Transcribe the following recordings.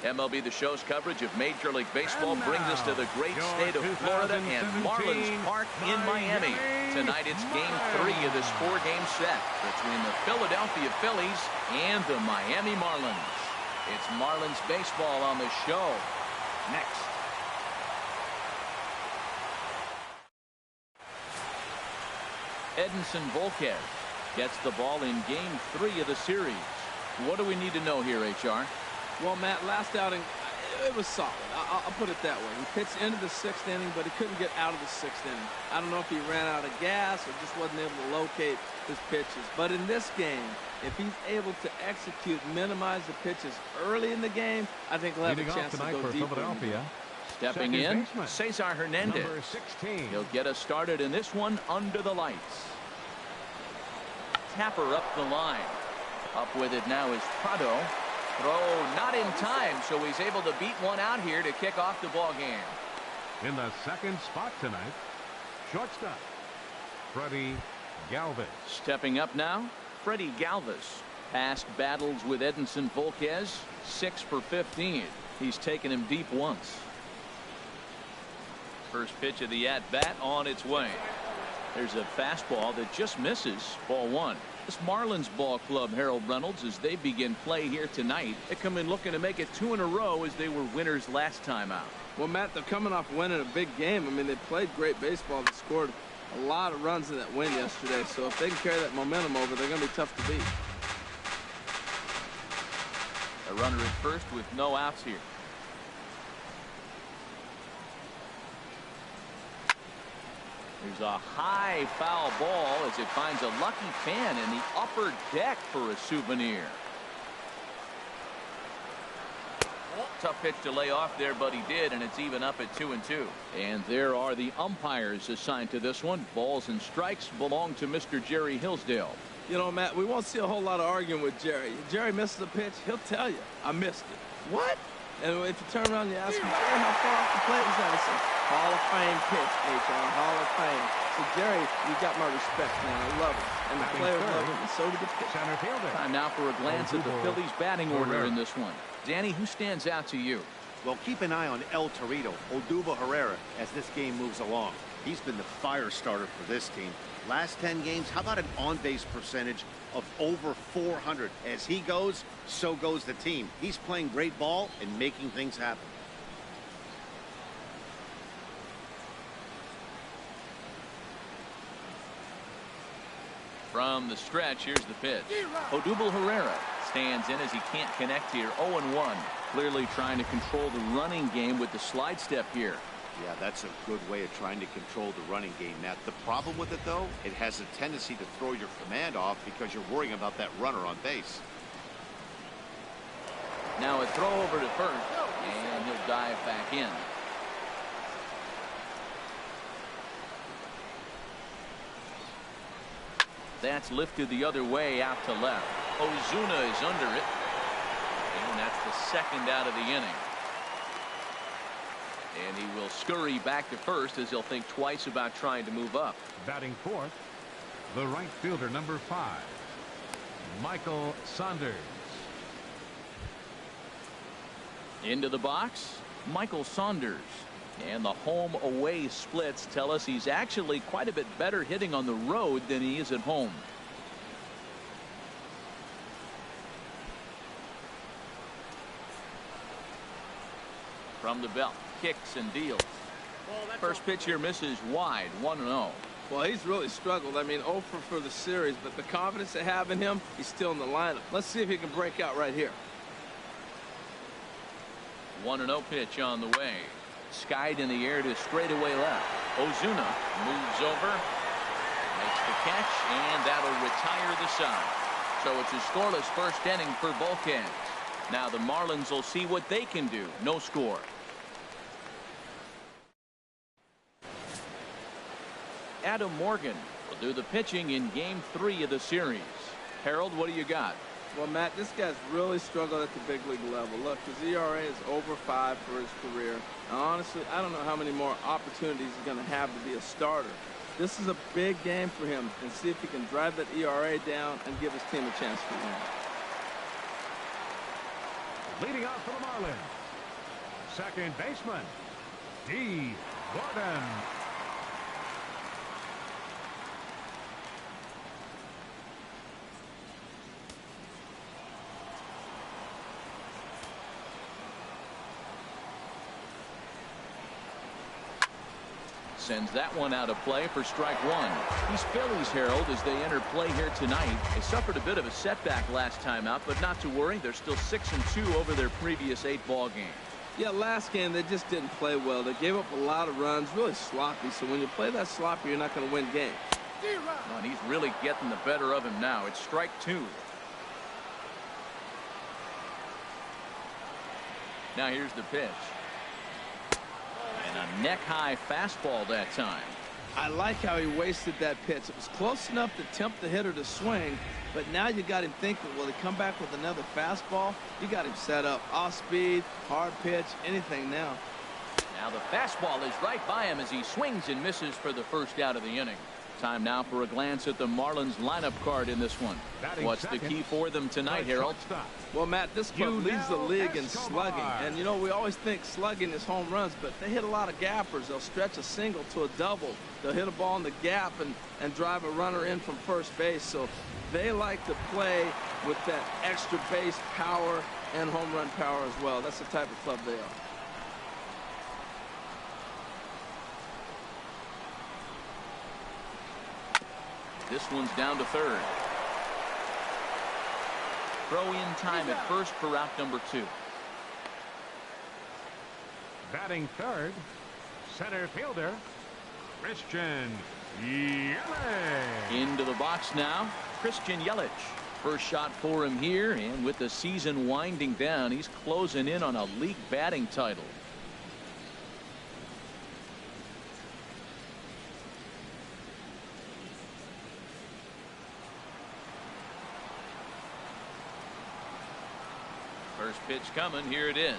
MLB The Show's coverage of Major League Baseball brings us to the great state of Florida and Marlins Park in Miami. Tonight it's Game 3 of this 4-game set between the Philadelphia Phillies and the Miami Marlins. It's Marlins baseball on the show next. Edinson Volquez gets the ball in Game 3 of the series. What do we need to know here, HR? Well, Matt, last outing, it was solid. I'll put it that way. He pitched into the 6th inning, but he couldn't get out of the 6th inning. I don't know if he ran out of gas or just wasn't able to locate his pitches. But in this game, if he's able to execute, minimize the pitches early in the game, I think he'll have a chance to go deeper. Philadelphia. Stepping in, Cesar Hernandez. Number 16. He'll get us started in this one under the lights. Tapper up the line. Up with it now is Prado. Throw not in time, so he's able to beat one out here to kick off the ball game. In the second spot tonight, shortstop, Freddie Galvis. Stepping up now, Freddie Galvis. Past battles with Edinson Volquez, 6 for 15. He's taken him deep once. First pitch of the at-bat on its way. There's a fastball that just misses. Ball 1. This Marlins ball club, Harold Reynolds, as they begin play here tonight, they come in looking to make it 2 in a row as they were winners last time out. Well, Matt, they're coming off winning a big game. I mean, they played great baseball. They scored a lot of runs in that win yesterday. So if they can carry that momentum over, they're going to be tough to beat. A runner at first with no outs here. There's a high foul ball as it finds a lucky fan in the upper deck for a souvenir. Tough pitch to lay off there, but he did, and it's even up at 2-2. And there are the umpires assigned to this one. Balls and strikes belong to Mr. Jerry Hillsdale. You know, Matt, we won't see a whole lot of arguing with Jerry. If Jerry misses a pitch, he'll tell you, I missed it. What? And if you turn around and you ask him, Jerry, how far off the plate was that? He says, Hall of Fame pitch, HR, Hall of Fame. So, Jerry, you got my respect, man. I love him. And the players love him, and so do the pitch. Center fielder. Time now for a glance at the Phillies batting order in this one. Danny, who stands out to you? Well, keep an eye on El Torito, Odubel Herrera, as this game moves along. He's been the fire starter for this team. Last 10 games, how about an on-base percentage of over 400? As he goes, so goes the team. He's playing great ball and making things happen. From the stretch, here's the pitch. Odubel Herrera stands in as he can't connect here. 0-1. Clearly trying to control the running game with the slide step here. Yeah, that's a good way of trying to control the running game, Matt. The problem with it, though, it has a tendency to throw your command off because you're worrying about that runner on base. Now a throw over to first, and he'll dive back in. That's lifted the other way out to left. Ozuna is under it, and that's the second out of the inning. And he will scurry back to first as he'll think twice about trying to move up. Batting fourth, the right fielder, number 5, Michael Saunders. Into the box, Michael Saunders. And the home-away splits tell us he's actually quite a bit better hitting on the road than he is at home. From the belt, kicks and deals. First pitch here misses wide, 1-0. Well, he's really struggled. I mean, 0 for the series, but the confidence they have in him, he's still in the lineup. Let's see if he can break out right here. 1-0 pitch on the way. Skied in the air to straightaway left. Ozuna moves over, makes the catch, and that'll retire the side. So it's a scoreless first inning for Volquez. Now the Marlins will see what they can do. No score. Adam Morgan will do the pitching in Game 3 of the series. Harold, what do you got? Well, Matt, this guy's really struggled at the big league level. Look, his ERA is over 5 for his career. And honestly, I don't know how many more opportunities he's going to have to be a starter. This is a big game for him, and see if he can drive that ERA down and give his team a chance to win. Leading off for the Marlins, second baseman, D. Gordon. Sends that one out of play for strike one. These Phillies, Harold, as they enter play here tonight, they suffered a bit of a setback last time out, but not to worry. They're still 6-2 over their previous 8 ball games. Yeah, last game they just didn't play well. They gave up a lot of runs, really sloppy. So when you play that sloppy, you're not going to win games. And he's really getting the better of him now. It's strike two. Now here's the pitch. And a neck-high fastball that time. I like how he wasted that pitch. It was close enough to tempt the hitter to swing, but now you got him thinking, will he come back with another fastball? You got him set up. Off speed, hard pitch, anything now. Now the fastball is right by him as he swings and misses for the first out of the inning. Time now for a glance at the Marlins lineup card in this one. What's the key for them tonight, Harold? Well, Matt, this club leads the league in slugging. And, you know, we always think slugging is home runs, but they hit a lot of gappers. They'll stretch a single to a double. They'll hit a ball in the gap and drive a runner in from first base. So they like to play with that extra base power and home run power as well. That's the type of club they are. This one's down to third. Throw in time at first for out number 2. Batting third, center fielder, Christian Yelich. Into the box now, Christian Yelich. First shot for him here, and with the season winding down, he's closing in on a league batting title. First pitch coming. Here it is.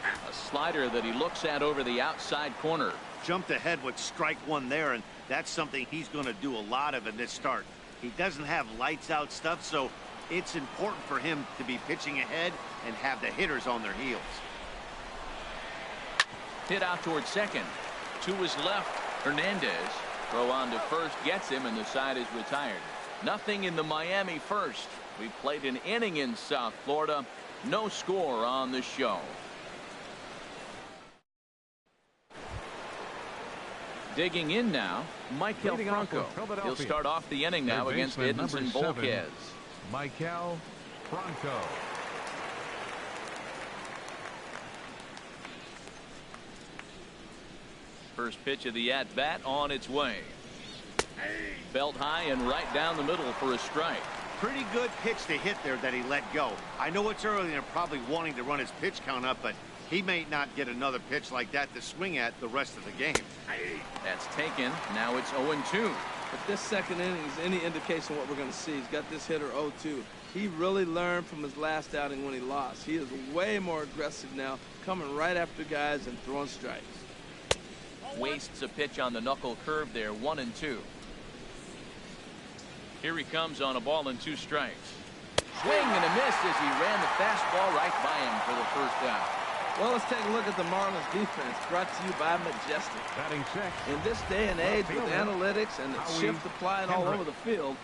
A slider that he looks at over the outside corner. Jumped ahead with strike one there, and that's something he's going to do a lot of in this start. He doesn't have lights out stuff, so it's important for him to be pitching ahead and have the hitters on their heels. Hit out towards second. To his left, Hernandez. Throw on to first gets him, and the side is retired. Nothing in the Miami first. We played an inning in South Florida. No score on the show. Digging in now, Michael Franco. He'll start off the inning now against Edinson Volquez. Michael Franco. First pitch of the at-bat on its way. Belt high and right down the middle for a strike. Pretty good pitch to hit there that he let go. I know it's early and they're probably wanting to run his pitch count up, but he may not get another pitch like that to swing at the rest of the game. That's taken. Now it's 0-2. If this second inning is any indication of what we're going to see, he's got this hitter 0-2. He really learned from his last outing when he lost. He is way more aggressive now, coming right after guys and throwing strikes. Wastes a pitch on the knuckle curve there. 1-2. Here he comes on a ball and 2 strikes. Swing and a miss as he ran the fastball right by him for the first out. Well, let's take a look at the Marlins defense, brought to you by Majestic. Batting sixth. In this day and age with analytics and the shift applied all over the field,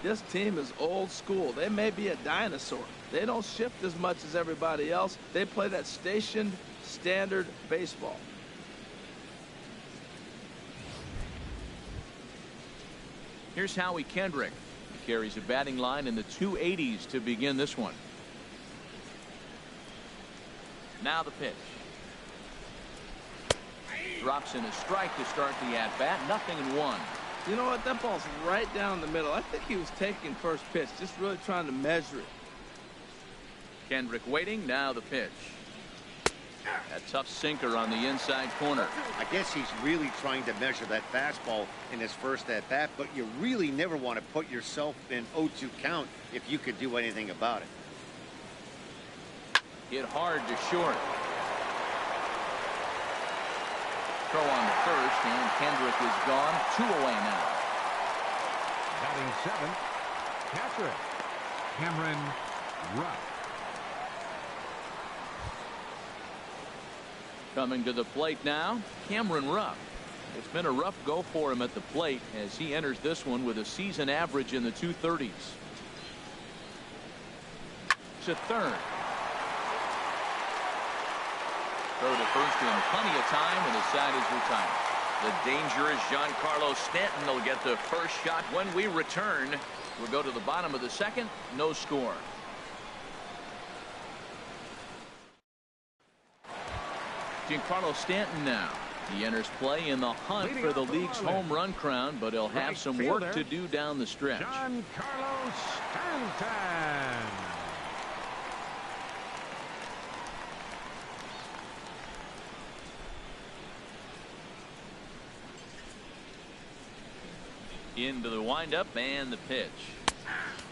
this team is old school. They may be a dinosaur. They don't shift as much as everybody else. They play that stationed standard baseball. Here's Howie Kendrick. He carries a batting line in the 280s to begin this one. Now the pitch. Drops in a strike to start the at-bat. 0-1. You know what? That ball's right down the middle. I think he was taking first pitch, just really trying to measure it. Kendrick waiting. Now the pitch. A tough sinker on the inside corner. I guess he's really trying to measure that fastball in his first at-bat, but you really never want to put yourself in 0-2 count if you could do anything about it. Hit hard to short. Throw on the first, and Kendrick is gone. 2 away now. Batting seventh, catcher, Cameron Rupp. Coming to the plate now, Cameron Rupp. It's been a rough go for him at the plate as he enters this one with a season average in the 230s. To third. Throw to first in plenty of time, and his side is retired. The dangerous Giancarlo Stanton will get the first shot when we return. We'll go to the bottom of the second. No score. Giancarlo Stanton now. He enters play in the hunt for the league's home run crown, but he'll have some work to do down the stretch. Giancarlo Stanton. Into the windup and the pitch.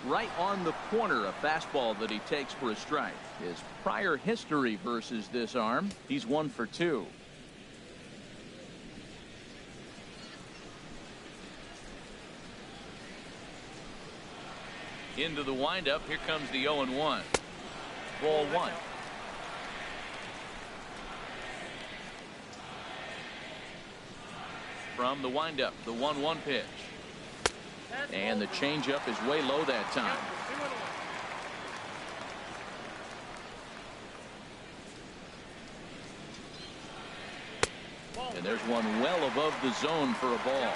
Right on the corner, a fastball that he takes for a strike. His prior history versus this arm, he's 1 for 2. Into the windup. Here comes the 0-1. Ball 1. From the windup, the 1-1 pitch. And the changeup is way low that time. And there's one well above the zone for a ball.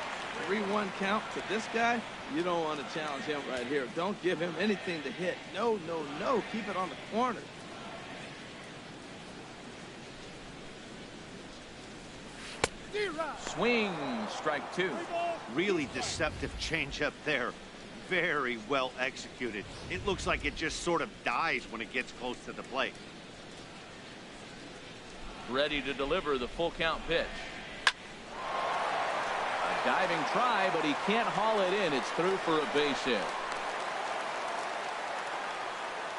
3-1 count to this guy. You don't want to challenge him right here. Don't give him anything to hit. No, no, no. Keep it on the corner. Swing, strike 2. Really deceptive changeup there. Very well executed. It looks like it just sort of dies when it gets close to the plate. Ready to deliver the full count pitch. A diving try, but he can't haul it in. It's through for a base hit.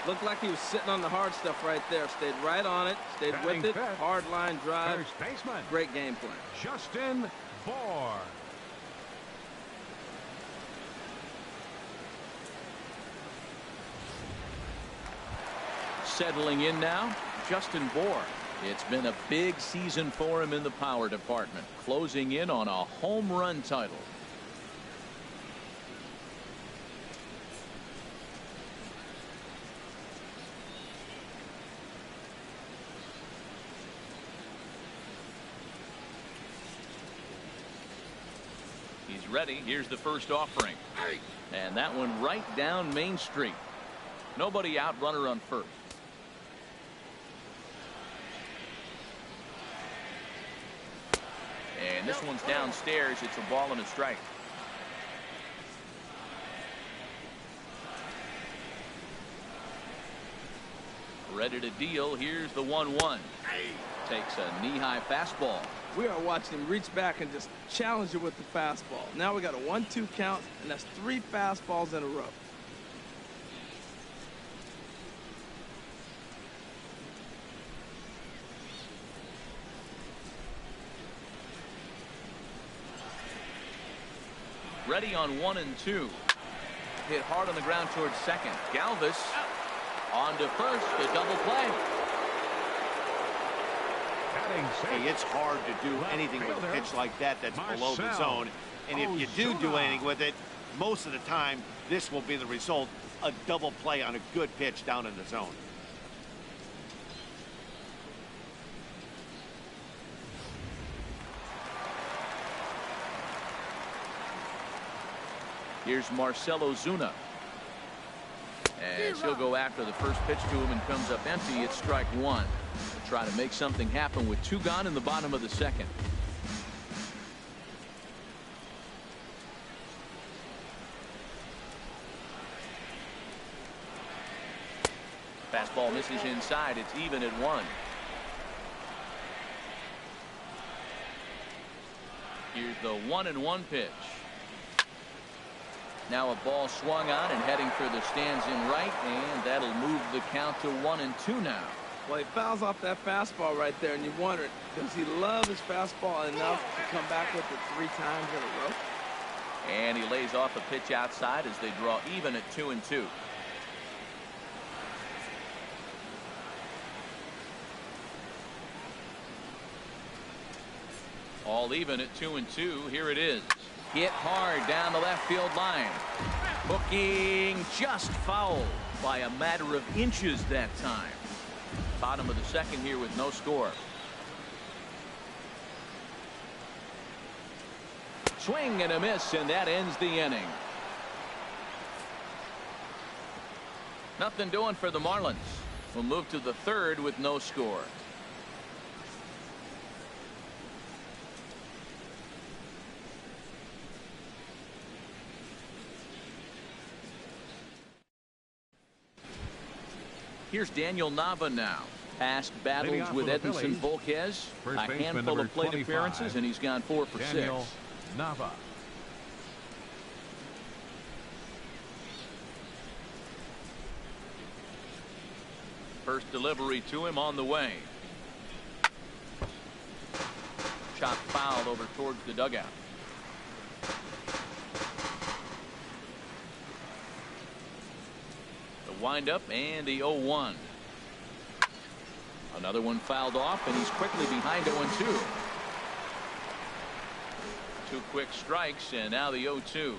Looked like he was sitting on the hard stuff right there. Stayed right on it. Stayed with it. Hard line drive. First baseman. Great game plan. Justin Bour. Settling in now, Justin Bour. It's been a big season for him in the power department, closing in on a home run title. He's ready. Here's the first offering. And that one right down Main Street. Nobody out, runner on first. And this one's downstairs. It's a ball and a strike. Ready to deal. Here's the 1-1. Takes a knee-high fastball. We are watching him reach back and just challenge it with the fastball. Now we got a 1-2 count, and that's 3 fastballs in a row. Ready on 1 and 2. Hit hard on the ground towards second. Galvis on to first. A double play. Hey, it's hard to do anything with a pitch like that that's below the zone. And if you do anything with it, most of the time, this will be the result. A double play on a good pitch down in the zone. Here's Marcell Ozuna. And he'll go after the first pitch to him and comes up empty. It's strike 1. Try to make something happen with 2 gone in the bottom of the second. Fastball misses inside. It's even at 1. Here's the 1-1 pitch. Now a ball swung on and heading for the stands in right, and that'll move the count to 1-2 now. Well, he fouls off that fastball right there, and you wonder, does he love his fastball enough to come back with it 3 times in a row? And he lays off a pitch outside as they draw even at 2-2. All even at 2-2. Here it is. Hit hard down the left field line. Hooking just foul by a matter of inches that time. Bottom of the second here with no score. Swing and a miss, and that ends the inning. Nothing doing for the Marlins. We'll move to the third with no score. Here's Daniel Nava now. Past battles with Edinson Volquez, a handful of plate appearances, and he's gone 4 for 6. Nava. First delivery to him on the way. Shot fouled over towards the dugout. The windup and the 0-1. Another one fouled off, and he's quickly behind 0-2. 2 quick strikes, and now the 0-2.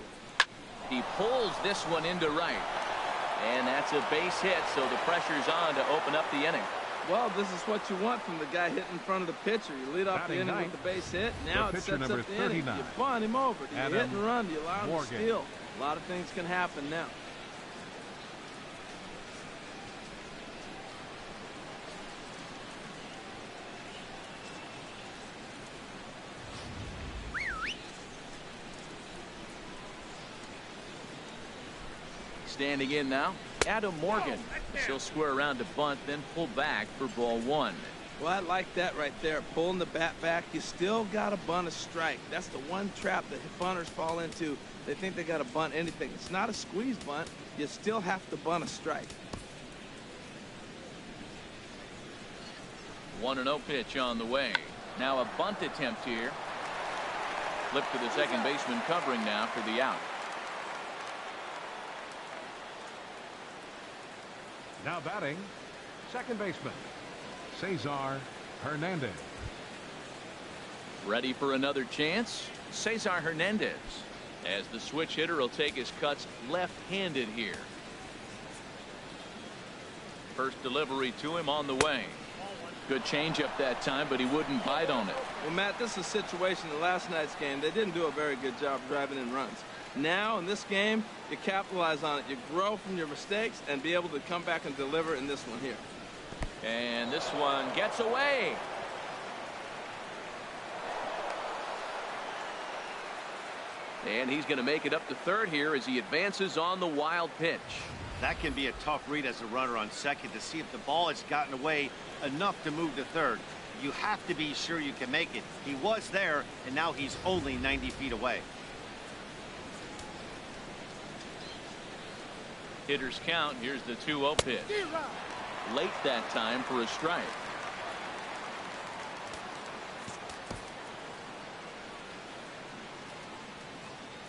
He pulls this one into right. And that's a base hit, so the pressure's on to open up the inning. Well, this is what you want from the guy hitting in front of the pitcher. You lead off the inning with the base hit. Now it sets up the inning. You bunt him over. Do you hit and run? Do you allow him to steal? A lot of things can happen now. Standing in now, Adam Morgan. He'll square around to bunt, then pull back for ball 1. Well, I like that right there. Pulling the bat back. You still got to bunt a strike. That's the one trap that bunters fall into. They think they got to bunt anything. It's not a squeeze bunt. You still have to bunt a strike. 1-0 pitch on the way. Now a bunt attempt here. Flip to the second baseman covering now for the out. Now batting, second baseman, Cesar Hernandez. Ready for another chance? Cesar Hernandez, as the switch hitter will take his cuts left-handed here. First delivery to him on the way. Good changeup that time, but he wouldn't bite on it. Well, Matt, this is a situation in last night's game. They didn't do a very good job driving in runs. Now in this game, you capitalize on it. You grow from your mistakes and be able to come back and deliver in this one here. And this one gets away. And he's going to make it up to third here as he advances on the wild pitch. That can be a tough read as a runner on second to see if the ball has gotten away enough to move to third. You have to be sure you can make it. He was there, and now he's only 90 feet away. Hitters count. Here's the 2-0 pitch. Late that time for a strike.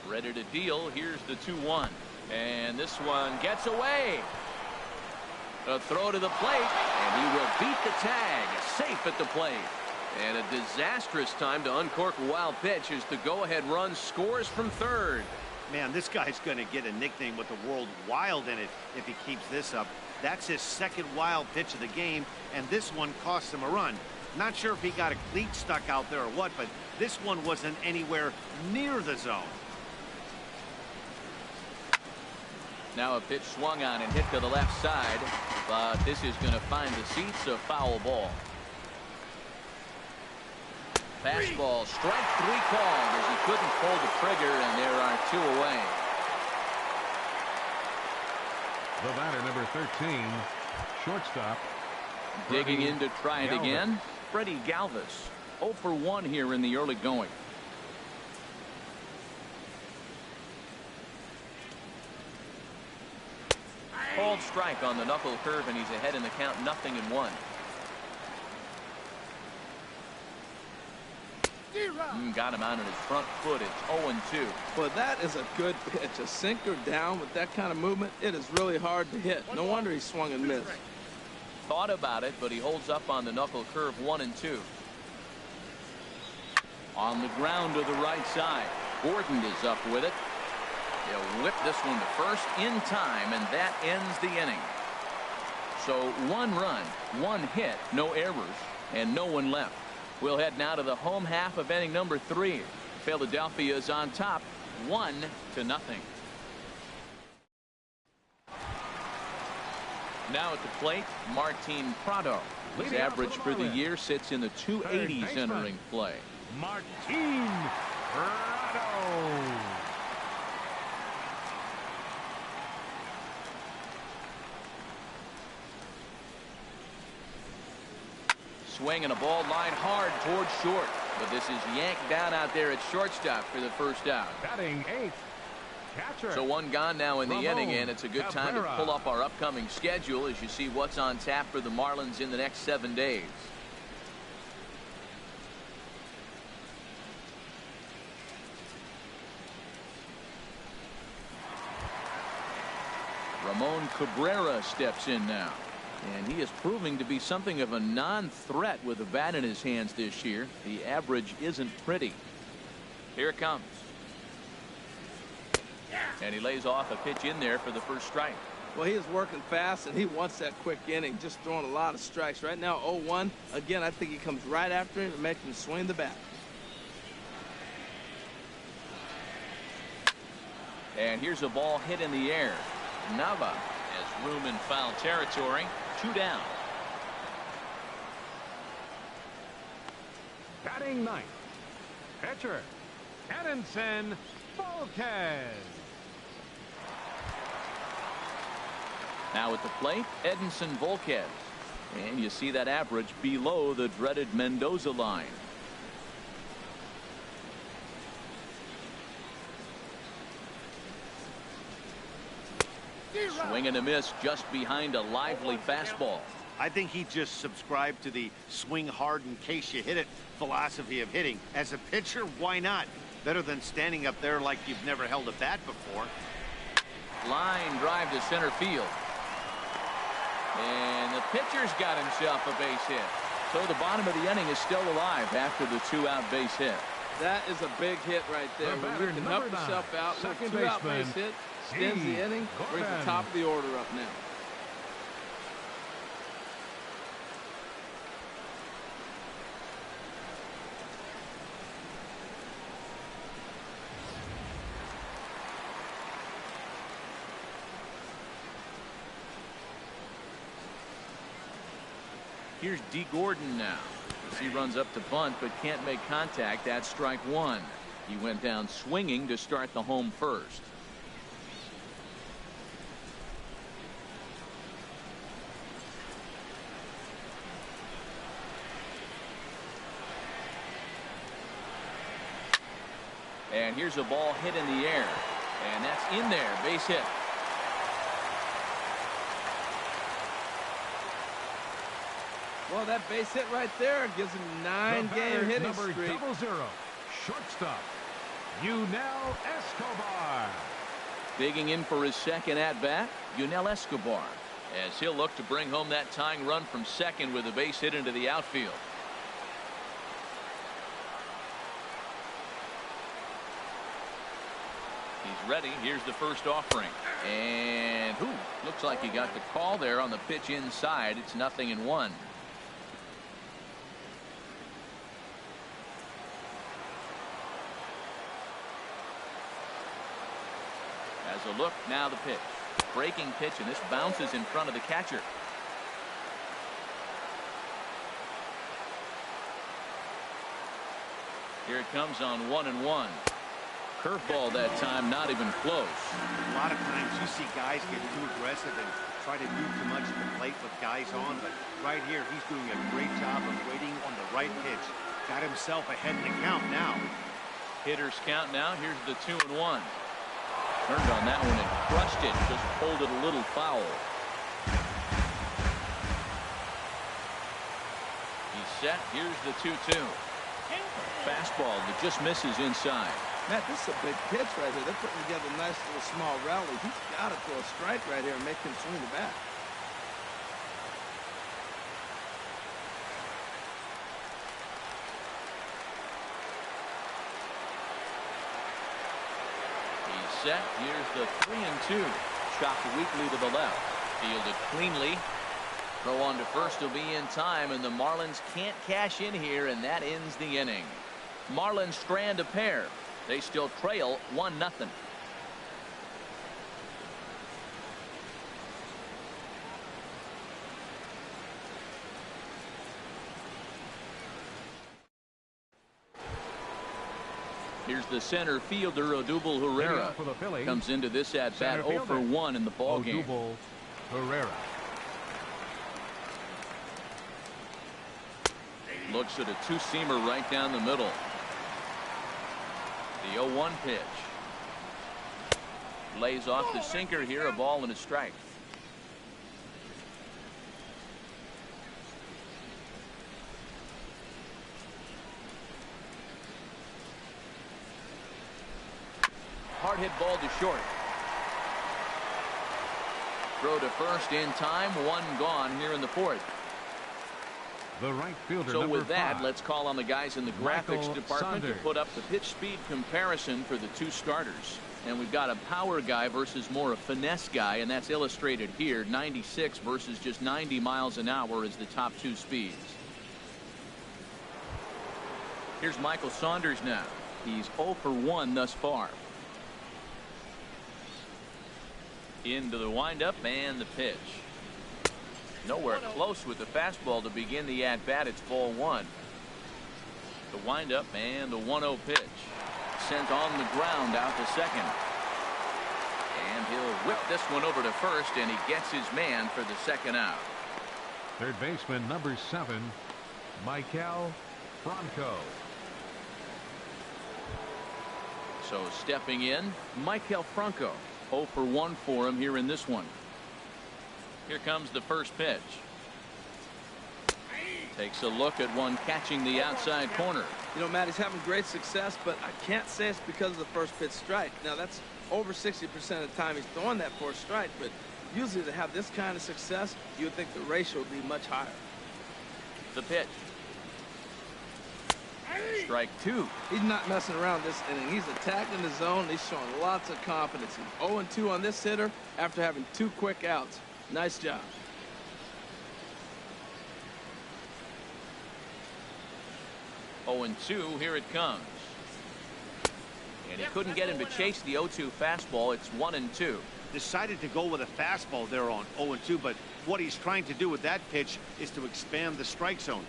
Ready to deal. Here's the 2-1. And this one gets away. A throw to the plate, and he will beat the tag. Safe at the plate. And a disastrous time to uncork a wild pitch as the go-ahead run scores from third. Man, this guy's going to get a nickname with the word wild in it if he keeps this up. That's his second wild pitch of the game, and this one cost him a run. Not sure if he got a cleat stuck out there or what, but this one wasn't anywhere near the zone. Now a pitch swung on and hit to the left side, but this is going to find the seats. A foul ball. Fastball, strike 3 called as he couldn't pull the trigger, and there are 2 away. The batter, number 13, shortstop. Digging in to try it again, Freddie Galvis. 0 for 1 here in the early going. Called strike on the knuckle curve, and he's ahead in the count, 0-1. Got him out on his front foot. It's 0-2. Well, that is a good pitch. A sinker down with that kind of movement, it is really hard to hit. No wonder he swung and missed. Thought about it, but he holds up on the knuckle curve, 1-2. On the ground to the right side. Gordon is up with it. He'll whip this one to first in time, and that ends the inning. So 1 run, 1 hit, no errors, and no one left. We'll head now to the home half of inning number 3. Philadelphia is on top, 1-0. Now at the plate, Martin Prado. His average for the year sits in the 280s entering play. Martin Prado. Swing and a ball line hard towards short, but this is yanked down out there at shortstop for the first out. Batting 8th, catcher. So 1 gone now in the inning, and it's a good time to pull up our upcoming schedule as you see what's on tap for the Marlins in the next 7 days. Ramon Cabrera steps in now. And he is proving to be something of a non-threat with a bat in his hands this year. The average isn't pretty. Here it comes. And he lays off a pitch in there for the first strike. Well, he is working fast, and he wants that quick inning, just throwing a lot of strikes. Right now, 0-1. Again, I think he comes right after him and makes him swing the bat. And here's a ball hit in the air. Nava has room in foul territory. 2 down. Batting 9th, pitcher Edinson Volquez. Now at the plate, Edinson Volquez. And you see that average below the dreaded Mendoza line. Swing and a miss just behind a lively fastball. I think he just subscribed to the swing hard in case you hit it philosophy of hitting. As a pitcher, why not? Better than standing up there like you've never held a bat before. Line drive to center field. And the pitcher's got himself a base hit. So the bottom of the inning is still alive after the 2-out base hit. That is a big hit right there. When you can help yourself out with a 2-out base hit, extends the inning, brings the top of the order up now. Here's D. Gordon now. As he runs up to bunt but can't make contact. That's strike 1. He went down swinging to start the home first. And here's a ball hit in the air. And that's in there. Base hit. Well, that base hit right there gives him a 9-game hitting streak. Number 00, shortstop, Yunel Escobar. Digging in for his second at-bat, Yunel Escobar, as he'll look to bring home that tying run from second with a base hit into the outfield. He's ready. Here's the first offering. And looks like he got the call there on the pitch inside. It's 0-1. As a look, now the pitch. Breaking pitch, and this bounces in front of the catcher. Here it comes on 1-1. Curveball that time, not even close. A lot of times you see guys get too aggressive and try to do too much at the plate with guys on, but right here he's doing a great job of waiting on the right pitch. Got himself ahead in the count now. Hitters count now. Here's the 2-1. Turned on that one and crushed it. Just pulled it a little foul. He's set. Here's the 2-2. Fastball that just misses inside. Matt, this is a big pitch right here. They're putting together a nice little small rally. He's got to throw a strike right here and make him swing the bat. set. Here's the 3-2. Chopped weakly to the left. Fielded cleanly. Throw on to first will be in time, and the Marlins can't cash in here, and that ends the inning. Marlins strand a pair. They still trail 1-0. Here's the center fielder, Odubel Herrera. Comes into this at bat 0 for 1 in the ball game. Odubel Herrera. Looks at a two-seamer right down the middle. The 0-1 pitch. Lays off the sinker here, a ball and a strike. Hard hit ball to short. Throw to first in time. One gone here in the fourth. The right fielder, so with that, 5. let's call on the guys in the graphics department to put up the pitch speed comparison for the two starters. And we've got a power guy versus more a finesse guy, and that's illustrated here. 96 versus just 90 miles an hour is the top two speeds. Here's Michael Saunders now. He's 0 for 1 thus far. Into the windup and the pitch. Nowhere close with the fastball to begin the at-bat. It's ball one. The windup and the 1-0 pitch. Sent on the ground out to second. And he'll whip this one over to first, and he gets his man for the second out. Third baseman number 7, Michael Franco. So stepping in, Michael Franco. 0 for 1 for him here in this one. Here comes the first pitch. Takes a look at one catching the outside corner. You know, Matt, he's having great success, but I can't say it's because of the first pitch strike. Now, that's over 60% of the time he's throwing that for a strike, but usually to have this kind of success, you would think the ratio would be much higher. The pitch. Strike two. He's not messing around this inning. He's attacking the zone. He's showing lots of confidence. He's 0-2 on this hitter after having 2 quick outs. Nice job. Oh, and 2. Here it comes. And he couldn't get him to chase the 0-2 fastball. It's 1-2. Decided to go with a fastball there on 0-2, but what he's trying to do with that pitch is to expand the strike zone.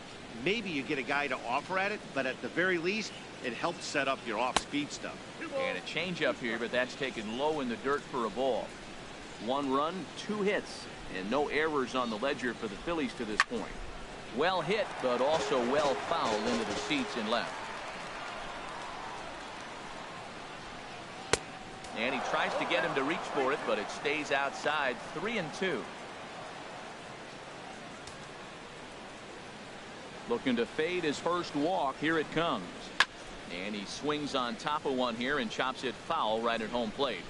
Maybe you get a guy to offer at it, but at the very least, it helps set up your off-speed stuff. And a changeup here, but that's taken low in the dirt for a ball. 1 run, 2 hits, and no errors on the ledger for the Phillies to this point. Well hit, but also well fouled into the seats and left. And he tries to get him to reach for it, but it stays outside. 3-2. Looking to fade his first walk. Here it comes. And he swings on top of one here and chops it foul right at home plate.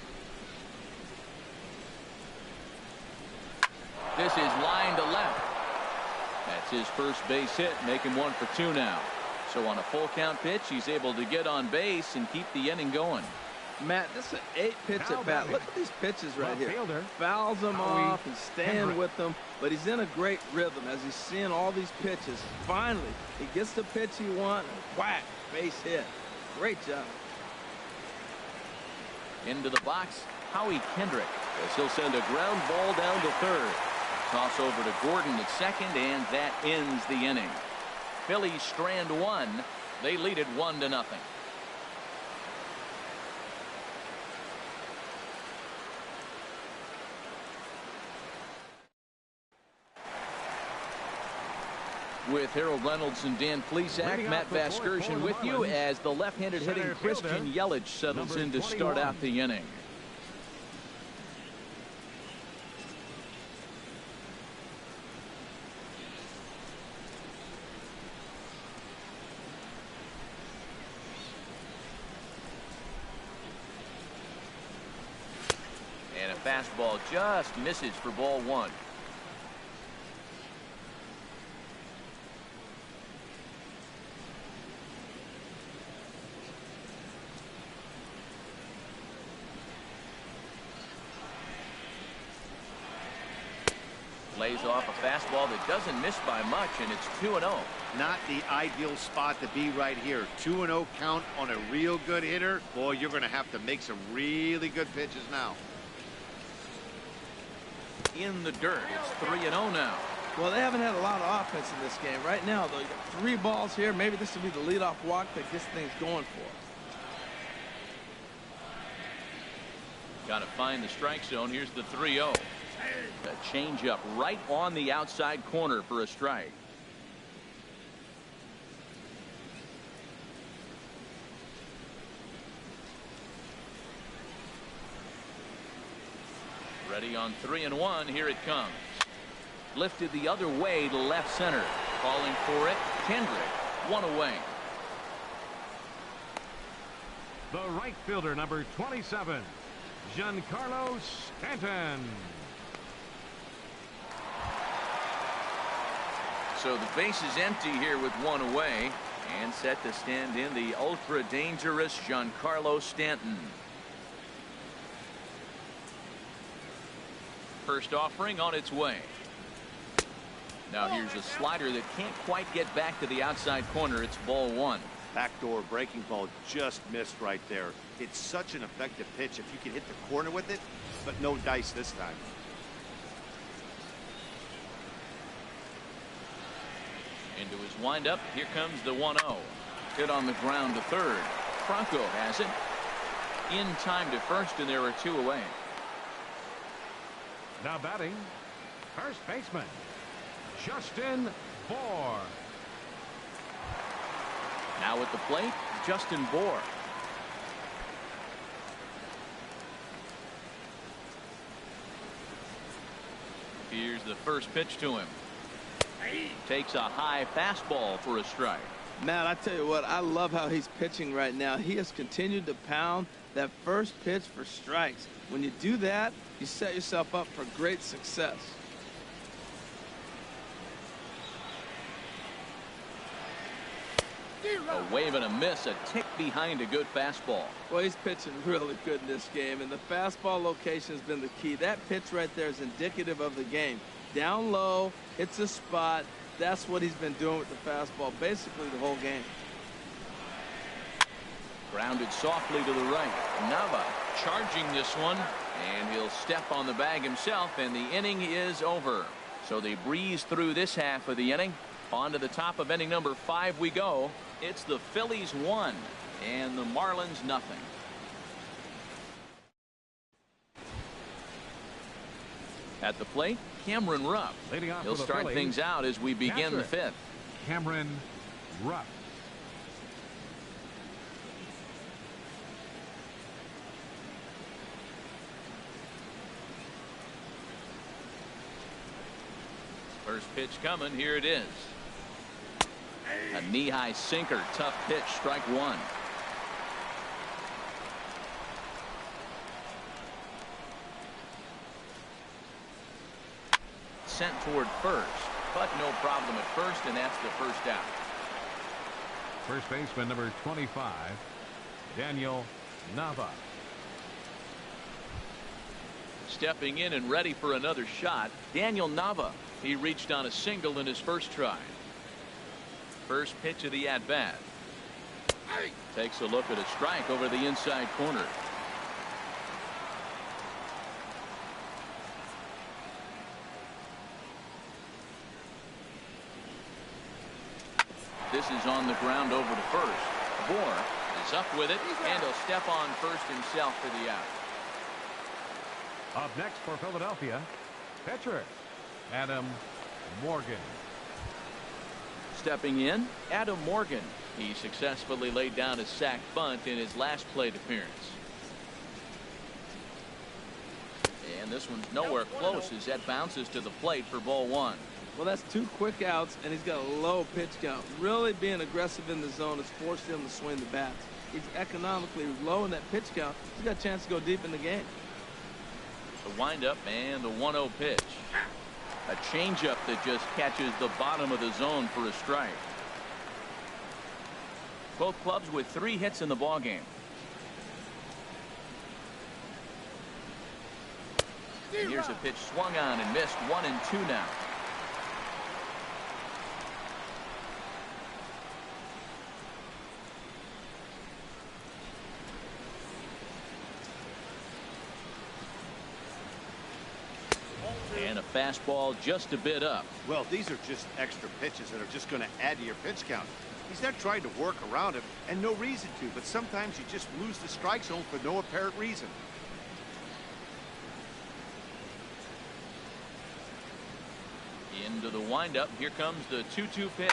This is line to left. That's his first base hit, making 1 for 2 now. So on a full count pitch, he's able to get on base and keep the inning going. Matt, this is an 8-pitch at bat. Look at these pitches right here. Fouls them off and staying with them, but he's in a great rhythm as he's seeing all these pitches. Finally, he gets the pitch he wants, and whack, base hit. Great job. Into the box, Howie Kendrick, as he'll send a ground ball down to third. Toss over to Gordon at second, and that ends the inning. Phillies strand 1. They lead it 1-0. With Harold Reynolds and Dan Plesac, Matt Vasgersian with you as the left-handed hitting Christian Yelich settles in to start out the inning. And a fastball just misses for ball 1. Lays off a fastball that doesn't miss by much, and it's 2-0. Not the ideal spot to be right here. 2-0 count on a real good hitter. Boy, you're going to have to make some really good pitches now. In the dirt, it's 3-0 now. Well, they haven't had a lot of offense in this game. Right now, though, you got 3 balls here. Maybe this will be the leadoff walk that gets things going for them. Got to find the strike zone. Here's the 3-0. A changeup right on the outside corner for a strike. Ready on 3-1. Here it comes. Lifted the other way to left center. Calling for it. Kendrick. 1 away. The right fielder, number 27, Giancarlo Stanton. So the base is empty here with 1 away, and set to stand in the ultra dangerous Giancarlo Stanton. First offering on its way. Now here's a slider that can't quite get back to the outside corner. It's ball 1. Backdoor breaking ball just missed right there. It's such an effective pitch if you can hit the corner with it, but no dice this time. Into his windup. Here comes the 1-0. Hit on the ground to third. Franco has it. In time to first, and there are 2 away. Now batting, first baseman, Justin Bohr. Now at the plate, Justin Bohr. Here's the first pitch to him. Takes a high fastball for a strike. Matt, I tell you what, I love how he's pitching right now. He has continued to pound that first pitch for strikes. When you do that, you set yourself up for great success. A wave and a miss, a tick behind a good fastball. Well, he's pitching really good in this game, and the fastball location has been the key. That pitch right there is indicative of the game. Down low, hits a spot. That's what he's been doing with the fastball basically the whole game. Grounded softly to the right. Nava charging this one, and he'll step on the bag himself, and the inning is over. So they breeze through this half of the inning. On to the top of inning number 5 we go. It's the Phillies 1 and the Marlins nothing. At the plate, Cameron Rupp. He'll start things out as we begin the 5th. Cameron Rupp. First pitch coming. Here it is. A knee-high sinker. Tough pitch. Strike 1. Sent toward first, but no problem at first, and that's the first out. First baseman number 25, Daniel Nava. Stepping in and ready for another shot, Daniel Nava. He reached on a single in his first try. First pitch of the at-bat. Takes a look at a strike over the inside corner. This is on the ground over to first. Bohr is up with it, and he'll step on first himself for the out. Up next for Philadelphia, pitcher Adam Morgan. Stepping in, Adam Morgan. He successfully laid down a sac bunt in his last plate appearance. And this one's nowhere close as that bounces to the plate for ball 1. Well, that's 2 quick outs, and he's got a low pitch count. Really being aggressive in the zone has forced him to swing the bats. He's economically low in that pitch count. He's got a chance to go deep in the game. The windup and the 1-0 pitch. A changeup that just catches the bottom of the zone for a strike. Both clubs with 3 hits in the ballgame. And here's a pitch swung on and missed. 1-2 now. And a fastball just a bit up. Well, these are just extra pitches that are just going to add to your pitch count. He's not trying to work around him, and no reason to, but sometimes you just lose the strike zone for no apparent reason. Into the windup. Here comes the 2-2 pitch.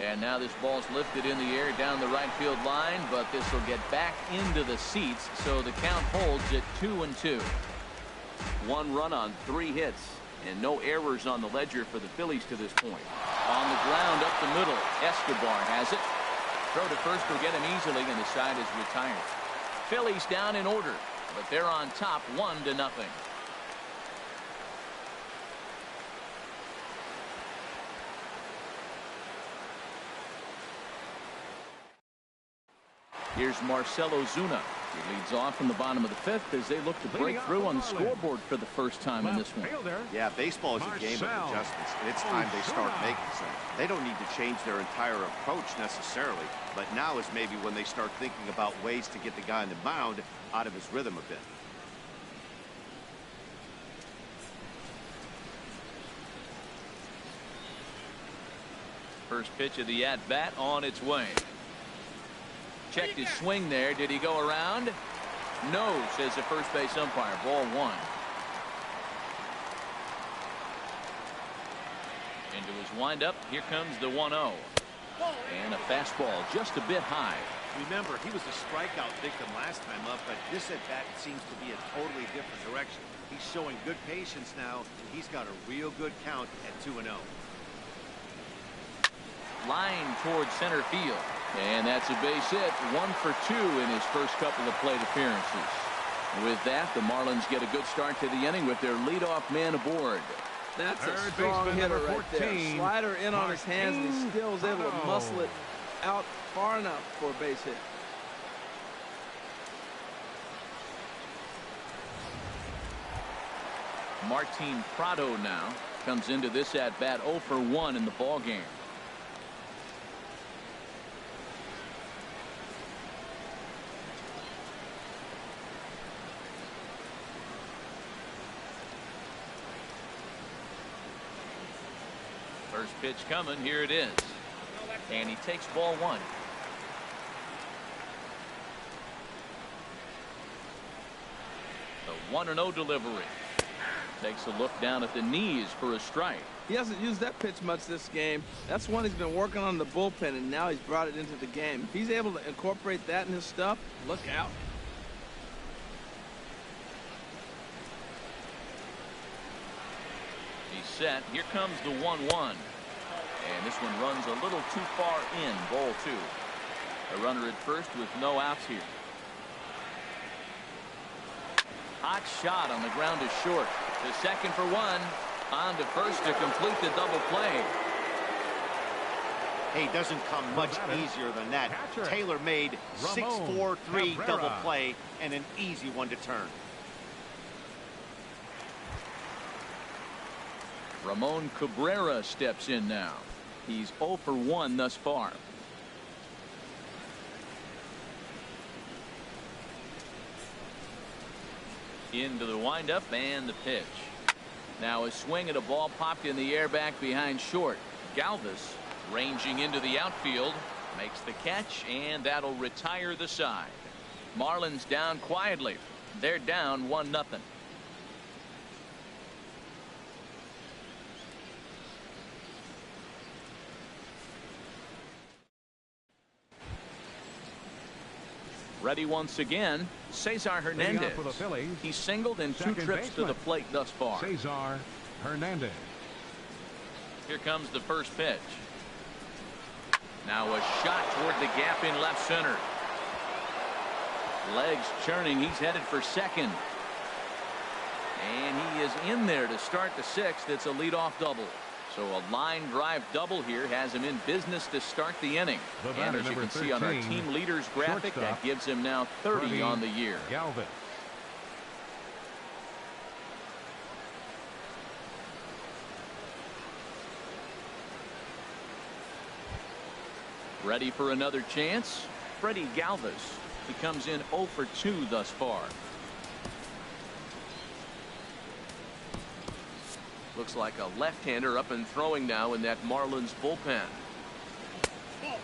And now this ball's lifted in the air down the right field line, but this will get back into the seats, so the count holds at 2-2. 1 run on 3 hits, and no errors on the ledger for the Phillies to this point. On the ground up the middle, Escobar has it. Throw to first will get him easily, and the side is retired. Phillies down in order, but they're on top 1-0. Here's Marcell Ozuna. He leads off in the bottom of the 5th as they look to break through on the scoreboard for the first time in this one. Yeah, baseball is a game of adjustments, and it's time they start making some. They don't need to change their entire approach necessarily, but now is maybe when they start thinking about ways to get the guy on the mound out of his rhythm a bit. First pitch of the at-bat on its way. Checked his swing there. Did he go around? No, says the first base umpire. Ball 1. Into his windup. Here comes the 1-0. And a fastball just a bit high. Remember, he was a strikeout victim last time up, but this at-bat seems to be a totally different direction. He's showing good patience now, and he's got a real good count at 2-0. Line towards center field. And that's a base hit. 1 for 2 in his first couple of plate appearances. With that, the Marlins get a good start to the inning with their leadoff man aboard. That's a strong hitter right there. Slider in on his hands, and he still is able to muscle it out far enough for a base hit. Martin Prado now comes into this at-bat 0 for 1 in the ballgame. First pitch coming. Here it is. And he takes ball 1. The 1-0 delivery. Takes a look down at the knees for a strike. He hasn't used that pitch much this game. That's one he's been working on the bullpen, and now he's brought it into the game. If he's able to incorporate that in his stuff, look out. He's set. Here comes the 1-1. And this one runs a little too far in. Ball 2. A runner at first with no outs here. Hot shot on the ground to short. To second for 1. On to first to complete the double play. Hey, doesn't come much easier than that. Taylor made 6-4-3 double play and an easy one to turn. Ramon Cabrera steps in now. He's 0 for 1 thus far. Into the windup and the pitch. Now a swing at a ball popped in the air back behind short. Galvis ranging into the outfield makes the catch, and that'll retire the side. Marlins down quietly. They're down 1-0. Ready once again, Cesar Hernandez. For the Phillies, he's singled in 2 trips to the plate thus far. Cesar Hernandez. Here comes the first pitch. Now a shot toward the gap in left center. Legs churning. He's headed for second. And he is in there to start the 6th. It's a leadoff double. So a line drive double here has him in business to start the inning. And as you can see on our team leaders graphic, that gives him now 30 on the year. Galvis. Ready for another chance? Freddie Galvis. He comes in 0 for 2 thus far. Looks like a left-hander up and throwing now in that Marlins bullpen.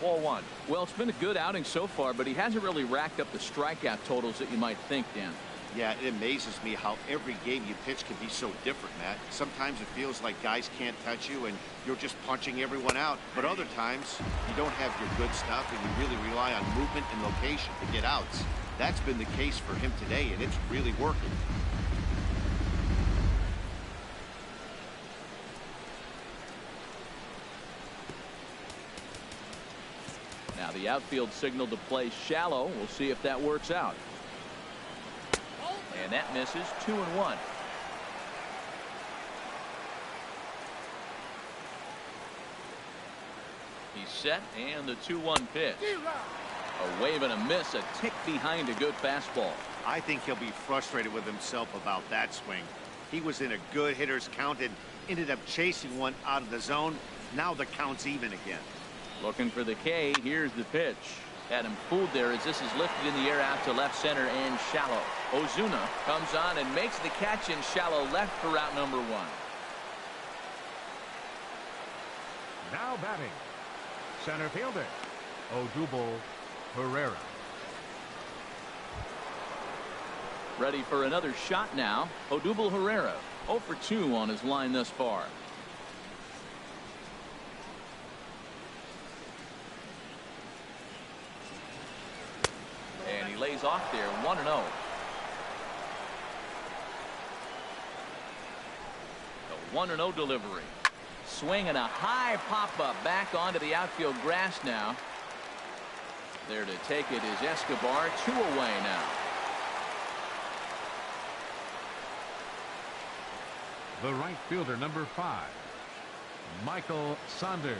Ball 1. Well, it's been a good outing so far, but he hasn't really racked up the strikeout totals that you might think, Dan. Yeah, it amazes me how every game you pitch can be so different, Matt. Sometimes it feels like guys can't touch you and you're just punching everyone out. But other times, you don't have your good stuff and you really rely on movement and location to get outs. That's been the case for him today, and it's really working. Now the outfield signal to play shallow. We'll see if that works out. And that misses. 2-1. He's set, and the 2-1 pitch. A wave and a miss, a tick behind a good fastball. I think he'll be frustrated with himself about that swing. He was in a good hitter's count and ended up chasing one out of the zone. Now the count's even again. Looking for the K. Here's the pitch. Had him fooled there as this is lifted in the air out to left center and shallow. Ozuna comes on and makes the catch in shallow left for route number 1. Now batting, center fielder, Odubel Herrera. Ready for another shot now. Odubel Herrera 0 for 2 on his line thus far. And he lays off there. 1-0. A 1-0 delivery. Swing and a high pop-up back onto the outfield grass now. There to take it is Escobar. 2 away now. The right fielder, number 5, Michael Saunders.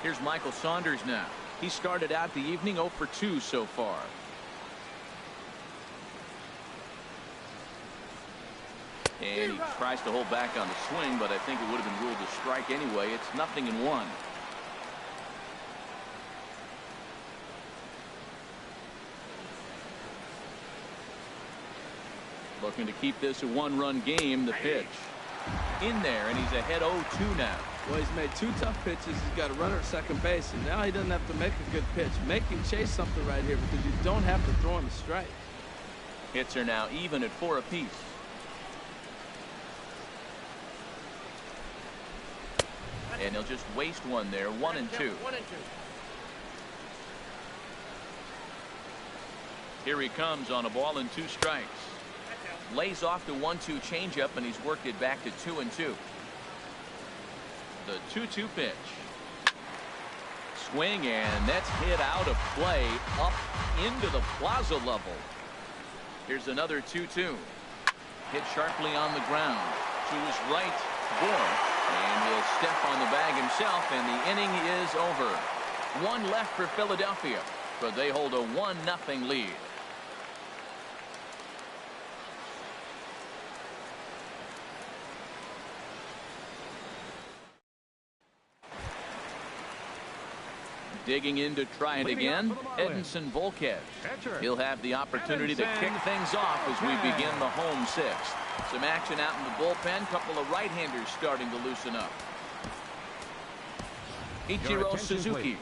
Here's Michael Saunders now. He started out the evening 0 for 2 so far. And he tries to hold back on the swing, but I think it would have been ruled a strike anyway. It's 0-1. Looking to keep this a 1-run game. The pitch in there, and he's ahead 0-2 now. Well, he's made 2 tough pitches. He's got a runner at second base, and now he doesn't have to make a good pitch. Make him chase something right here because you don't have to throw him a strike. Hits are now even at 4 apiece. And he'll just waste one there. 1-2. Here he comes on a ball and 2 strikes. Lays off the 1-2 changeup, and he's worked it back to 2-2. The 2-2 pitch. Swing, and that's hit out of play up into the plaza level. Here's another 2-2. Hit sharply on the ground to his right. Bourne, and he'll step on the bag himself, and the inning is over. 1 left for Philadelphia, but they hold a 1-0 lead. Digging in to try it again, Edinson Volquez. He'll have the opportunity to kick things off as we begin the home 6th. Some action out in the bullpen. Couple of right-handers starting to loosen up. Ichiro Suzuki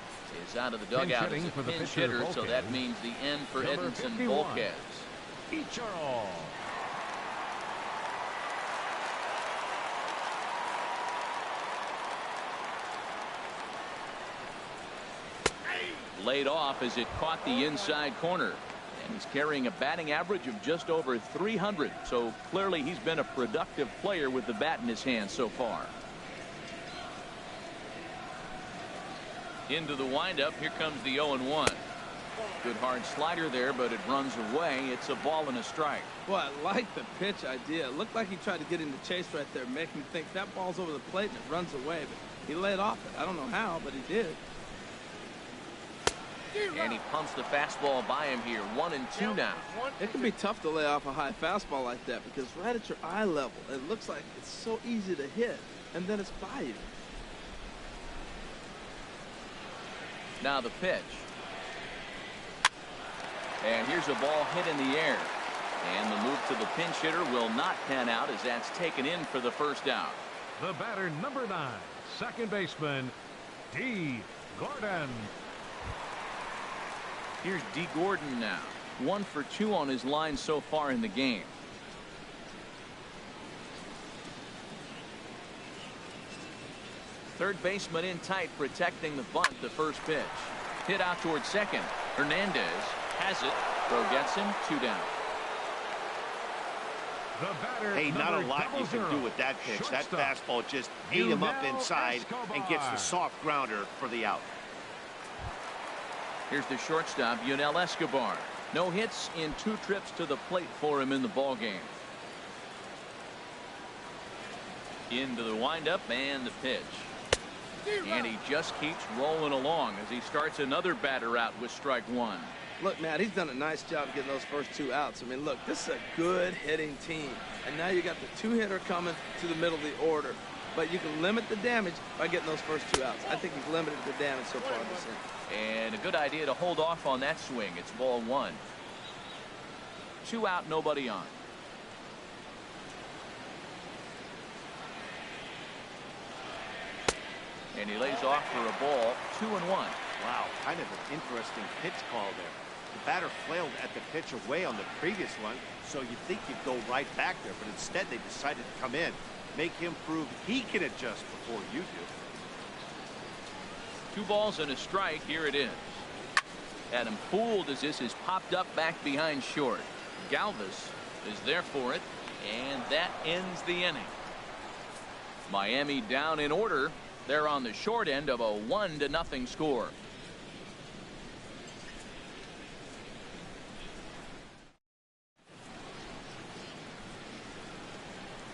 is out of the dugout as a pinch hitter, so that means the end for Edinson Volquez. Ichiro. Laid off as it caught the inside corner, and he's carrying a batting average of just over 300, so clearly he's been a productive player with the bat in his hand so far. Into the windup. Here comes the 0-1. Good hard slider there, but it runs away. It's a ball and a strike. Well, I like the pitch idea. It looked like he tried to get into chase right there, make him think that ball's over the plate and it runs away, but he laid off it. I don't know how, but he did. And he pumps the fastball by him here. 1-2 now. It can be tough to lay off a high fastball like that because right at your eye level, it looks like it's so easy to hit, and then it's by you. Now the pitch. And here's a ball hit in the air. And the move to the pinch hitter will not pan out as that's taken in for the first out. The batter, number 9, second baseman, D. Gordon. Here's D. Gordon now. 1 for 2 on his line so far in the game. Third baseman in tight, protecting the bunt. The first pitch. Hit out towards second. Hernandez has it. Throw gets him. 2 down. The batter, Hey, not a lot you can 00, do with that pitch. shortstop. That fastball just ate him up inside and gets the soft grounder for the out. Here's the shortstop, Yunel Escobar. No hits in 2 trips to the plate for him in the ball game. Into the windup and the pitch. And he just keeps rolling along as he starts another batter out with strike 1. Look, Matt, he's done a nice job getting those first 2 outs. I mean, look, this is a good hitting team. And now you got the 2-hitter coming to the middle of the order. But you can limit the damage by getting those first 2 outs. I think he's limited the damage so far this inning. And a good idea to hold off on that swing. It's ball 1. 2 out, nobody on. And he lays off for a ball. 2-1. Wow, kind of an interesting pitch call there. The batter flailed at the pitch away on the previous one, so you'd think you'd go right back there, but instead they decided to come in, make him prove he can adjust before you do. 2 balls and a strike. Here it is. Had him fooled as this is popped up back behind short. Galvis is there for it, and that ends the inning. Miami down in order. They're on the short end of a 1-0 score.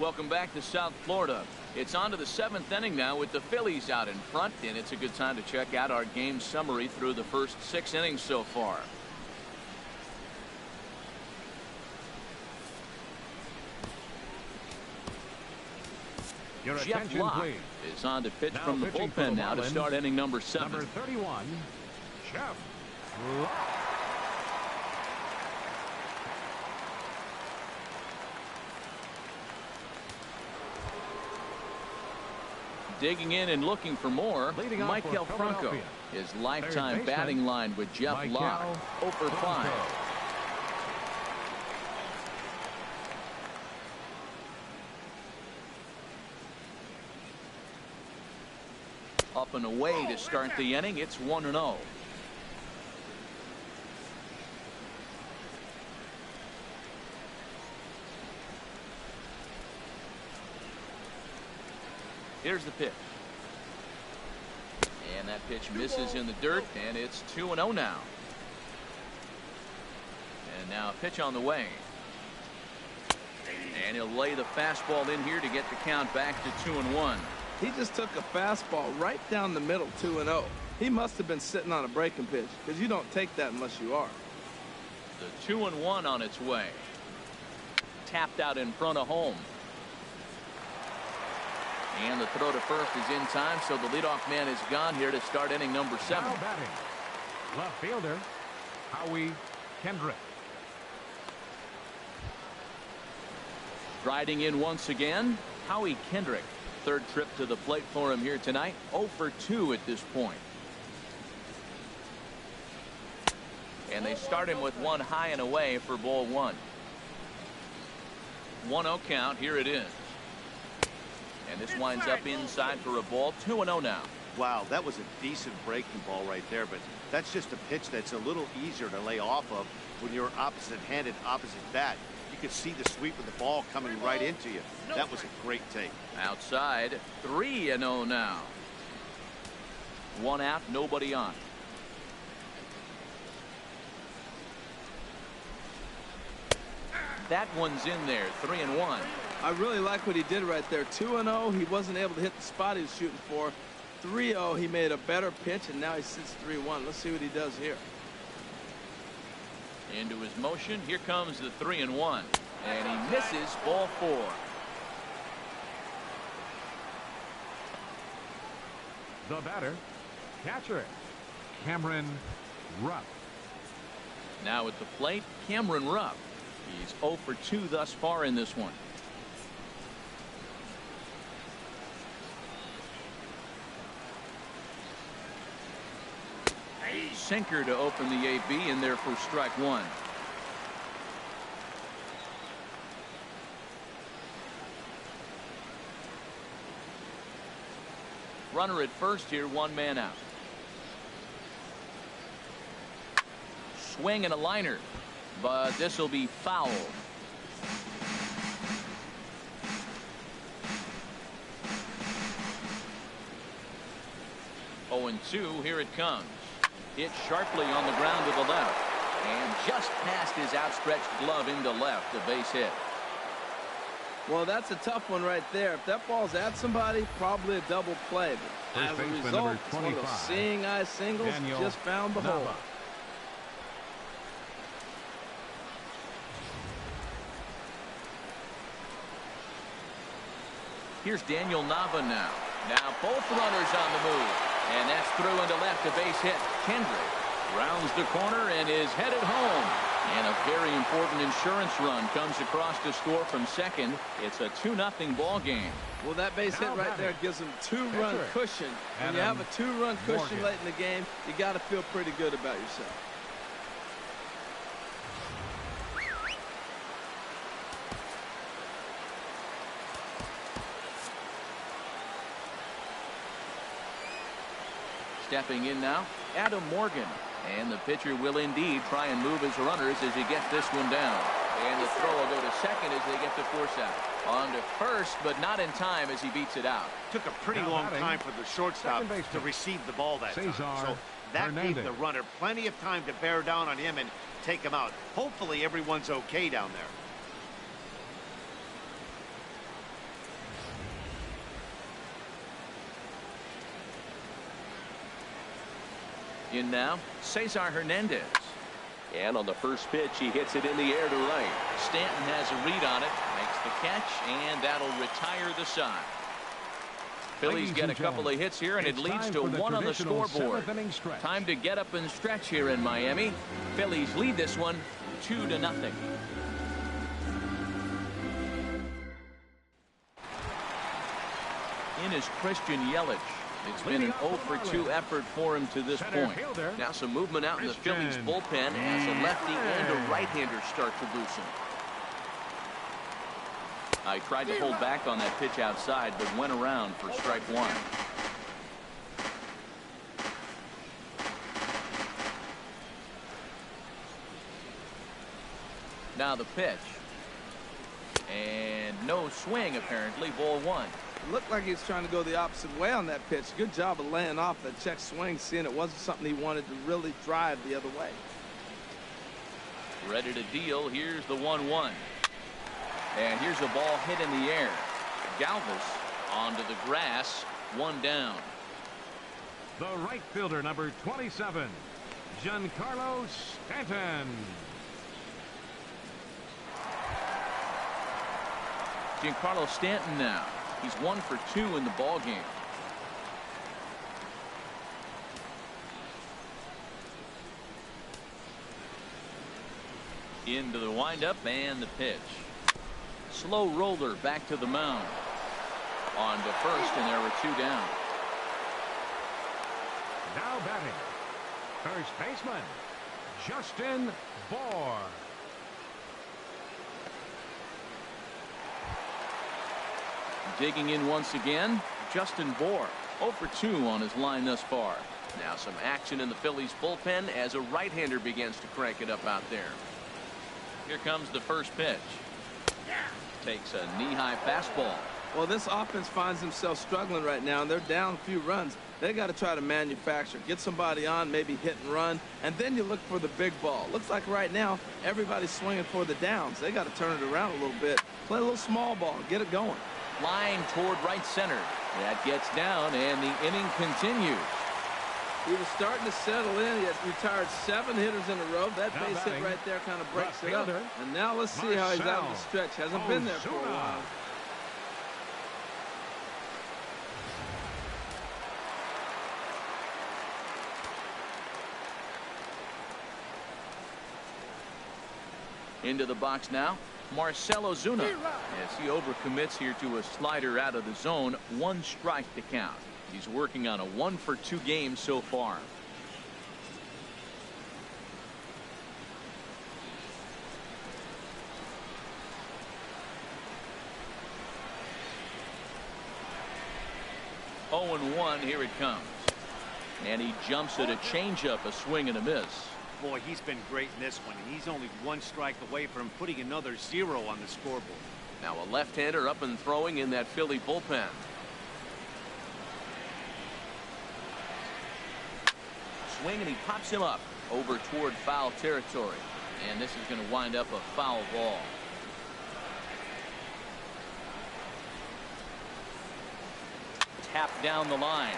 Welcome back to South Florida. It's on to the 7th inning now with the Phillies out in front, and it's a good time to check out our game summary through the first 6 innings so far. Your Jeff attention, Locke please. is on to pitch Now from the pitching for bullpen the now to Marlins, start inning number 7. Number 31, Jeff Locke. Digging in and looking for more, Leading off Michael for Franco. Philadelphia. His lifetime Third baseman, batting line with Jeff Michael Locke. 0 for 5. Franco. Up and away to start the inning. It's 1-0. Here's the pitch. And that pitch misses in the dirt, and it's 2-0 now. And now a pitch on the way. And he'll lay the fastball in here to get the count back to 2-1. He just took a fastball right down the middle, 2-0. He must have been sitting on a breaking pitch, because you don't take that unless you are. The 2-1 on its way. Tapped out in front of home. And the throw to first is in time, so the leadoff man is gone here to start inning number 7. Now batting, left fielder, Howie Kendrick. Striding in once again, Howie Kendrick. Third trip to the plate for him here tonight. 0 for 2 at this point. And they start him with 1 high and away for ball 1. 1-0 count. Here it is. And this winds up inside for a ball. 2-0 now. Wow, that was a decent breaking ball right there, but that's just a pitch that's a little easier to lay off of when you're opposite-handed, opposite bat. You could see the sweep of the ball coming right into you. That was a great take. Outside, 3-0 now. 1 out, nobody on. That one's in there. 3-1. I really like what he did right there. 2-0, he wasn't able to hit the spot he was shooting for. 3-0, he made a better pitch, and now he sits 3-1. Let's see what he does here. Into his motion. Here comes the 3-1. And he misses ball 4. The batter, catcher, Cameron Rupp. Now at the plate, Cameron Rupp. He's 0 for 2 thus far in this one. Sinker to open the AB, and there for strike one. Runner at first here, 1 man out. Swing and a liner, but this will be foul. Oh, and 2, here it comes. Hit sharply on the ground to the left, and just past his outstretched glove into left, a base hit. Well, that's a tough one right there. If that ball's at somebody, probably a double play. But as a result, it's one of those seeing eye singles. Daniel just found the hole. Here's Daniel Nava now. Now both runners on the move. And that's through into left, a base hit. Kendrick rounds the corner and is headed home. And a very important insurance run comes across to score from second. It's a 2-0 ball game. Well, that base hit right there gives them 2-run cushion. When you have a 2-run cushion late in the game, you got to feel pretty good about yourself. Stepping in now, Adam Morgan. And the pitcher will indeed try and move his runners as he gets this one down. And the throw will go to second as they get the force out. On to first, but not in time as he beats it out. Took a pretty long time for the shortstop to receive the ball that time. So that gave the runner plenty of time to bear down on him and take him out. Hopefully everyone's okay down there. In now, Cesar Hernandez. And on the first pitch, he hits it in the air to right. Stanton has a read on it, makes the catch, and that'll retire the side. Phillies get a couple of hits here, and it leads to 1 on the scoreboard. Time to get up and stretch here in Miami. Phillies lead this one 2-0. In is Christian Yelich. It's been an 0 for 2 effort for him to this point. Now some movement out in the Phillies bullpen as a lefty and a right-hander start to loosen. I tried to hold back on that pitch outside, but went around for strike one. Now the pitch. And no swing, apparently. Ball one. It looked like he was trying to go the opposite way on that pitch. Good job of laying off that check swing, seeing it wasn't something he wanted to really drive the other way. Ready to deal. Here's the 1-1. And here's a ball hit in the air. Galvis onto the grass. 1 down. The right fielder, number 27, Giancarlo Stanton. Giancarlo Stanton now. He's 1 for 2 in the ball game. Into the windup and the pitch. Slow roller back to the mound. On to first, and there were 2 down. Now batting, first baseman, Justin Bour. Digging in once again, Justin Bour. 0 for 2 on his line thus far. Now some action in the Phillies bullpen as a right-hander begins to crank it up out there. Here comes the first pitch. Takes a knee-high fastball. Well, this offense finds themselves struggling right now, and they're down a few runs. They got to try to manufacture, get somebody on, maybe hit and run, and then you look for the big ball. Looks like right now everybody's swinging for the downs. They got to turn it around a little bit, play a little small ball, get it going. Line toward right center. That gets down, and the inning continues. He was starting to settle in. He has retired 7 hitters in a row. That base hit right there kind of breaks it up. And now let's see how he's out of the stretch. Hasn't been there for a while. Into the box now, Marcell Ozuna. As he overcommits here to a slider out of the zone, 1 strike to count. He's working on a 1-for-2 game so far. Oh and 1, here it comes. And he jumps at a changeup, a swing and a miss. Boy, he's been great in this one, and he's only 1 strike away from putting another 0 on the scoreboard. Now a left-hander up and throwing in that Philly bullpen. Swing, and he pops him up over toward foul territory. And this is going to wind up a foul ball. Tapped down the line.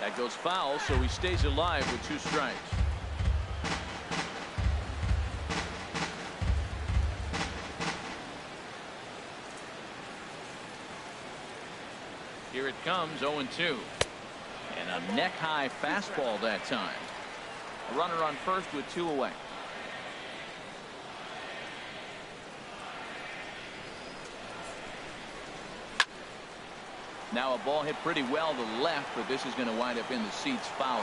That goes foul, so he stays alive with 2 strikes. Here it comes, 0-2. And a neck-high fastball that time. A runner on first with 2 away. Now a ball hit pretty well to the left, but this is going to wind up in the seats foul.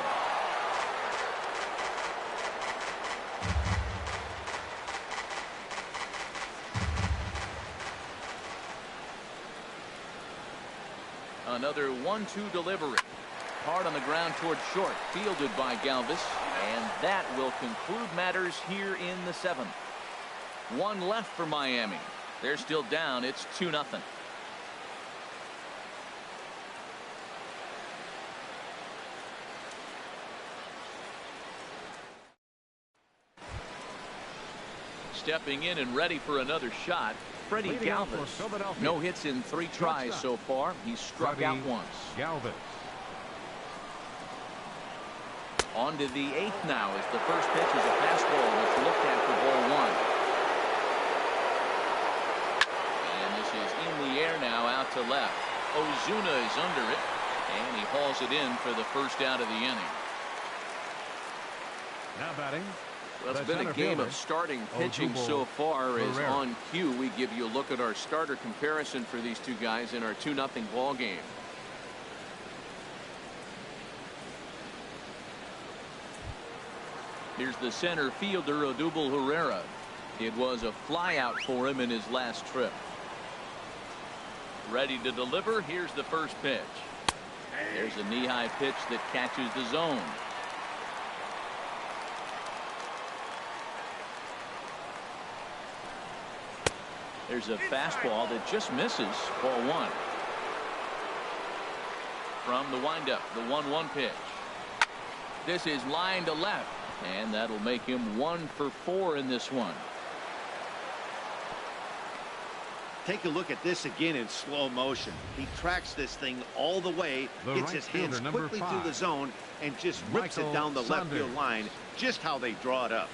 Another 1-2 delivery. Hard on the ground toward short, fielded by Galvis, and that will conclude matters here in the 7th. 1 left for Miami. They're still down. It's 2-0. Stepping in and ready for another shot, Freddie Galvis. No hits in 3 tries so far. He's struck out once. Galvis. On to the 8th now as the first pitch is a fastball that's looked at for ball 1. And this is in the air now out to left. Ozuna is under it, and he hauls it in for the first out of the inning. Now batting. Well, it's been a game of starting pitching so far. As on cue, we give you a look at our starter comparison for these 2 guys in our 2-0 ball game. Here's the center fielder, Odubel Herrera. It was a flyout for him in his last trip. Ready to deliver. Here's the first pitch. There's a knee-high pitch that catches the zone. There's a fastball that just misses. Ball 1. From the windup, the 1-1 pitch. This is line to left, and that'll make him 1 for 4 in this one. Take a look at this again in slow motion. He tracks this thing all the way, gets his hands quickly through the zone, and just rips it down the left field line, just how they draw it up.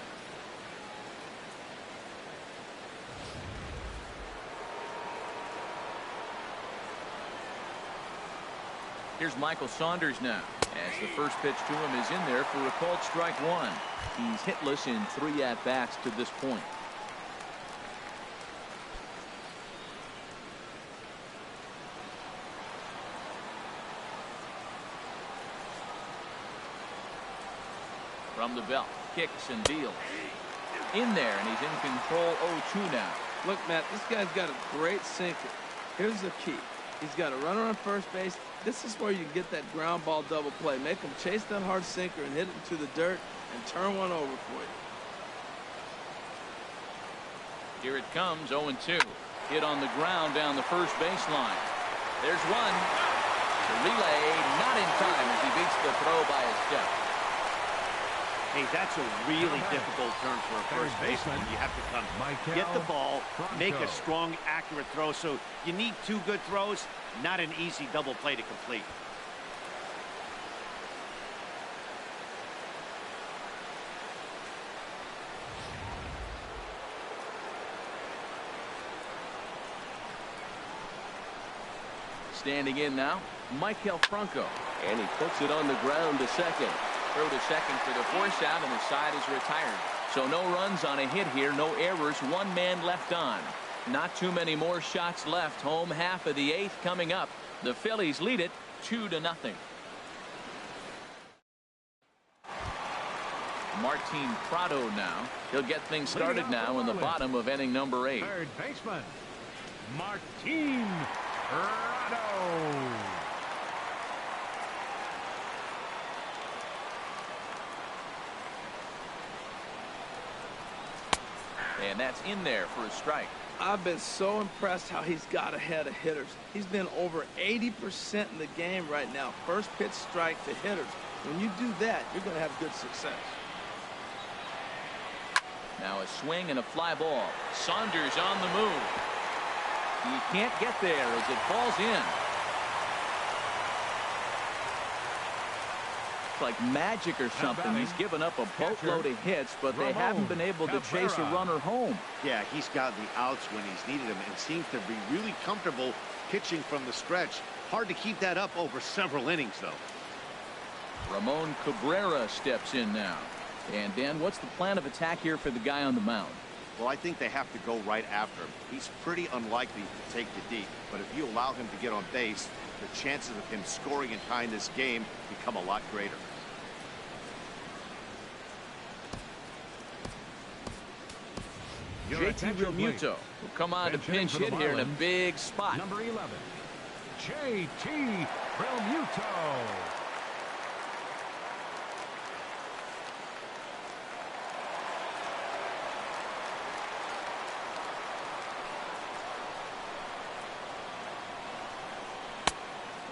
Here's Michael Saunders now, as the first pitch to him is in there for a called strike 1. He's hitless in 3 at-bats to this point. From the belt, kicks and deals. In there, and he's in control. 0-2 now. Look, Matt, this guy's got a great sinker. Here's the key. He's got a runner on first base. This is where you get that ground ball double play. Make him chase that hard sinker and hit it into the dirt and turn one over for you. Here it comes, 0-2. Hit on the ground down the first baseline. There's one. The relay not in time as he beats the throw by a step. Hey, that's a really difficult turn for a first baseman. You have to come get the ball, make a strong, accurate throw. So you need 2 good throws, not an easy double play to complete. Standing in now, Maikel Franco. And he puts it on the ground to second. Throw to second for the force out, and the side is retired. So no runs on a hit here, no errors, one man left on. Not too many more shots left. Home half of the 8th coming up. The Phillies lead it 2-0. Martin Prado now. He'll get things started now in the bottom of inning number 8. Third baseman, Martin Prado. And that's in there for a strike. I've been so impressed how he's got ahead of hitters. He's been over 80% in the game right now. First pitch strike to hitters. When you do that, you're going to have good success. Now a swing and a fly ball. Saunders on the move. He can't get there as it falls in. It's like magic or something. He's given up a boatload of hits, but they haven't been able to chase a runner home. Yeah, he's gotten the outs when he's needed them and seems to be really comfortable pitching from the stretch. Hard to keep that up over several innings, though. Ramon Cabrera steps in now. And Dan, what's the plan of attack here for the guy on the mound? Well, I think they have to go right after him. He's pretty unlikely to take the deep, but if you allow him to get on base, the chances of him scoring and tying this game become a lot greater. JT Realmuto will come on to pinch hit here in a big spot. Number 11, JT Realmuto.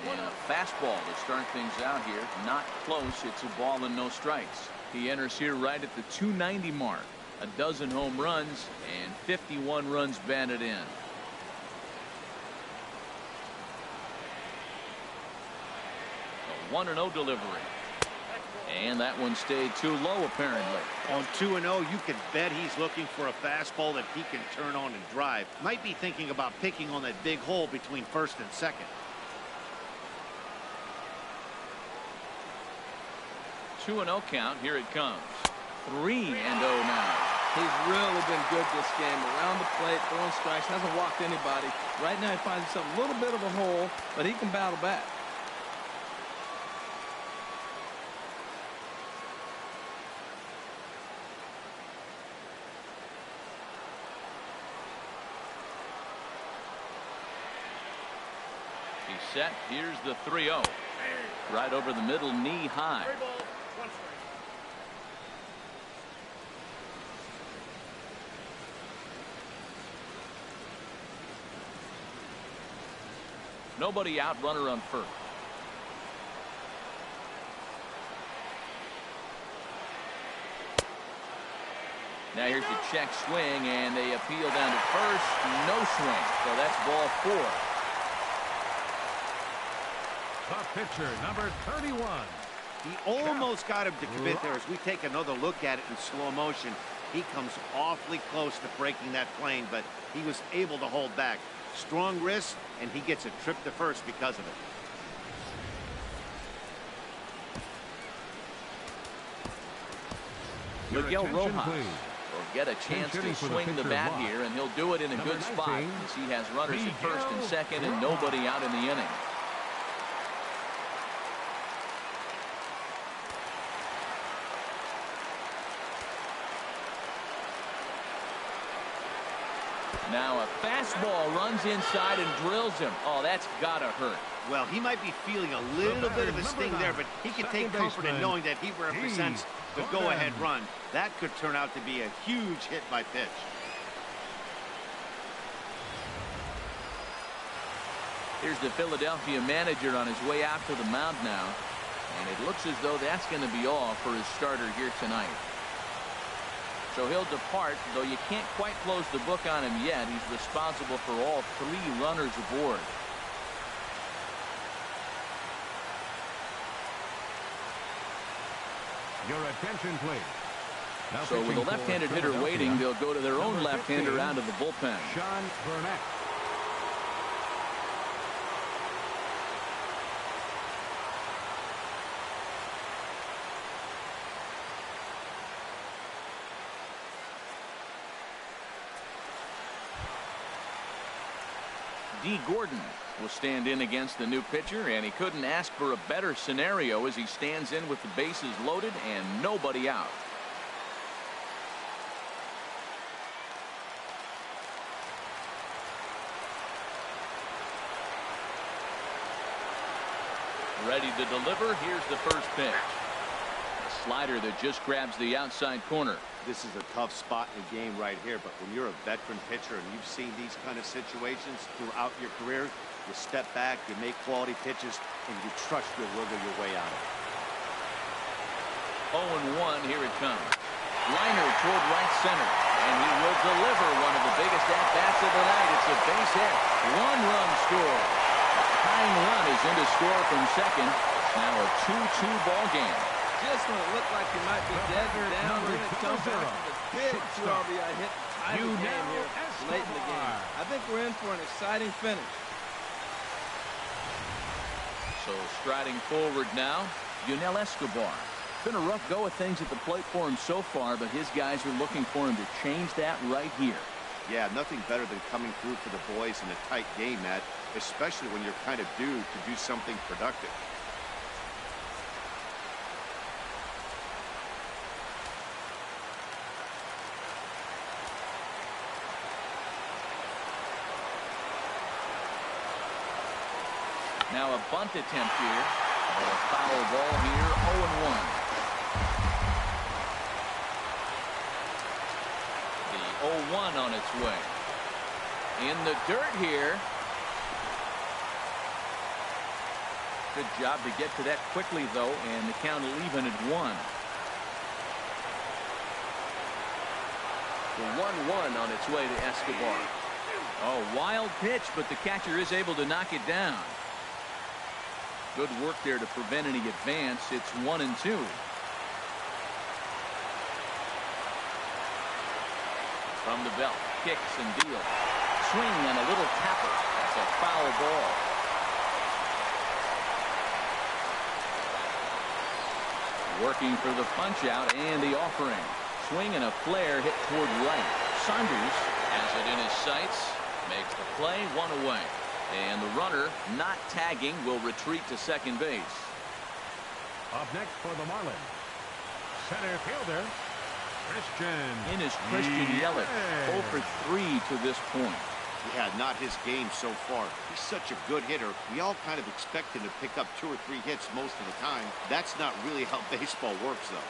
And a fastball to start things out here. Not close. It's a ball and no strikes. He enters here right at the 290 mark. A dozen home runs and 51 runs batted in. A 1-0 delivery. And that one stayed too low apparently. On 2-0, you can bet he's looking for a fastball that he can turn on and drive. Might be thinking about picking on that big hole between first and second. 2-0 count. Here it comes. 3-0 now. He's really been good this game. Around the plate, throwing strikes, hasn't walked anybody. Right now he finds himself a little bit of a hole, but he can battle back. He's set. Here's the 3-0. Right over the middle, knee high. Nobody out, runner on first. Now here's the check swing, and they appeal down to first. No swing, so that's ball 4. The pitcher, number 31. He almost got him to commit there. As we take another look at it in slow motion, he comes awfully close to breaking that plane, but he was able to hold back. Strong wrist, and he gets a trip to first because of it. Miguel Rojas please. will get a chance to swing the bat here, and he'll do it in a good spot as he has runners at first and second and nobody out in the inning. Now a fastball runs inside and drills him. Oh, that's gotta hurt. Well, he might be feeling a little bit of a sting there, but he can take comfort in knowing that he represents the go-ahead run. That could turn out to be a huge hit by pitch. Here's the Philadelphia manager on his way out to the mound now. And it looks as though that's going to be all for his starter here tonight. So he'll depart, though you can't quite close the book on him yet. He's responsible for all 3 runners aboard. Your attention, please. Now So with a left-handed hitter waiting, they'll go to their own left-hander out of the bullpen. Sean Burnett. D. Gordon will stand in against the new pitcher, and he couldn't ask for a better scenario as he stands in with the bases loaded and nobody out. Ready to deliver. Here's the first pitch. A slider that just grabs the outside corner. This is a tough spot in the game right here, but when you're a veteran pitcher and you've seen these kind of situations throughout your career, you step back, you make quality pitches, and you trust you'll wiggle your way out of it. 0-1, here it comes. Liner toward right center, and he will deliver one of the biggest at-bats of the night. It's a base hit. One-run score. Tying run is in to score from second. It's now a 2-2 ball game. Just when it looked like he might be dead or down, we're going to come back with a big 2 RBI hit to tie the game here late in the game. I think we're in for an exciting finish. So striding forward now, Yunel Escobar. Been a rough go of things at the plate for him so far, but his guys are looking for him to change that right here. Yeah, nothing better than coming through for the boys in a tight game, Matt, especially when you're kind of due to do something productive. Now a bunt attempt here. A foul ball here, 0-1. The 0-1 on its way. In the dirt here. Good job to get to that quickly, though, and the count will even at 1. The 1-1 on its way to Escobar. Oh, wild pitch, but the catcher is able to knock it down. Good work there to prevent any advance. It's 1-2. From the belt, kicks and deals. Swing and a little tapper. That's a foul ball. Working for the punch out and the offering. Swing and a flare hit toward right. Saunders has it in his sights. Makes the play, 1 away. And the runner, not tagging, will retreat to second base. Up next for the Marlins, center fielder, Christian. In is Christian Yelich, 0 for 3 to this point. Yeah, not his game so far. He's such a good hitter. We all kind of expect him to pick up 2 or 3 hits most of the time. That's not really how baseball works, though.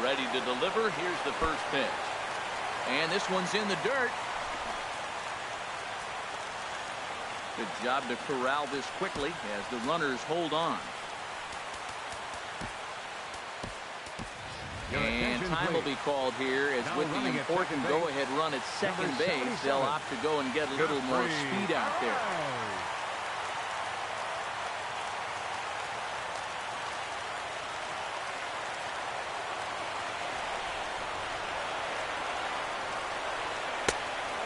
Ready to deliver. Here's the first pitch. And this one's in the dirt. Good job to corral this quickly as the runners hold on. And time will be called here as with the important go-ahead run at second base, they'll opt to go and get a little more speed out there.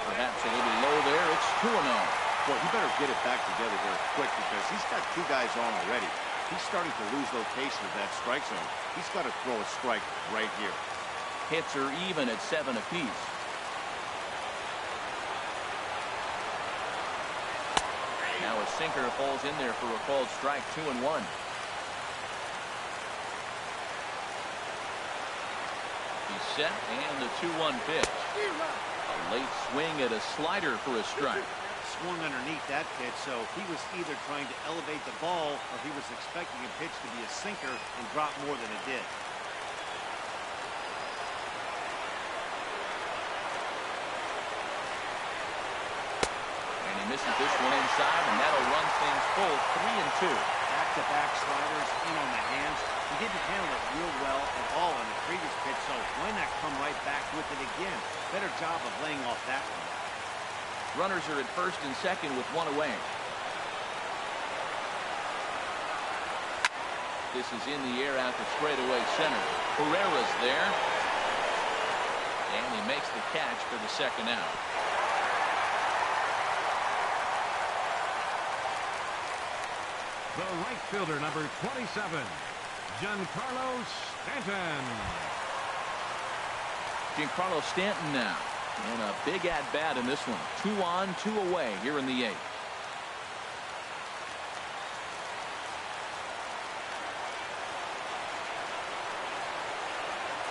Perhaps a little low there. It's 2-0. Well, he better get it back together here quick because he's got 2 guys on already. He's starting to lose location of that strike zone. He's got to throw a strike right here. Hits are even at 7 apiece. Now a sinker falls in there for a called strike. 2-1. He's set, and the 2-1 pitch. A late swing at a slider for a strike. Swung underneath that pitch, so he was either trying to elevate the ball or he was expecting a pitch to be a sinker and drop more than it did. And he misses this one inside, and that'll run things full. 3-2. That back-to-back sliders in on the hands. He didn't handle it real well at all on the previous pitch, so why not come right back with it again? Better job of laying off that one. Runners are at first and second with one away. This is in the air out to straightaway center. Herrera's there. And he makes the catch for the second out. The right fielder, number 27, Giancarlo Stanton. Giancarlo Stanton now. And a big at-bat in this one. 2 on, 2 away here in the 8th.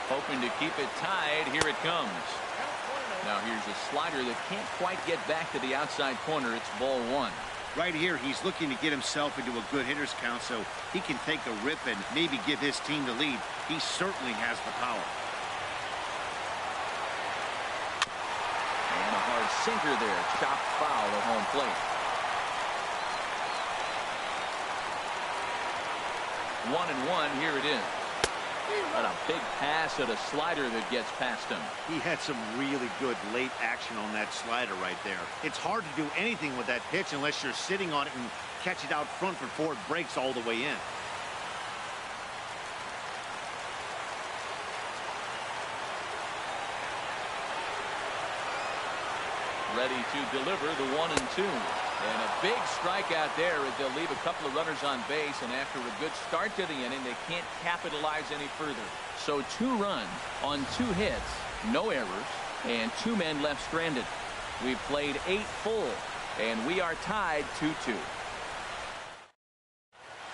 Hoping to keep it tied. Here it comes. Now here's a slider that can't quite get back to the outside corner. It's ball 1. Right here, he's looking to get himself into a good hitter's count so he can take a rip and maybe give his team the lead. He certainly has the power. And a hard sinker there. Chopped foul at home plate. 1-1. Here it is. And a big pass at a slider that gets past him. He had some really good late action on that slider right there. It's hard to do anything with that pitch unless you're sitting on it and catch it out front before it breaks all the way in. Ready to deliver the 1-2. And a big strikeout there as they'll leave a couple of runners on base, and after a good start to the inning, they can't capitalize any further. So 2 runs on 2 hits, no errors, and 2 men left stranded. We've played 8 full, and we are tied 2-2.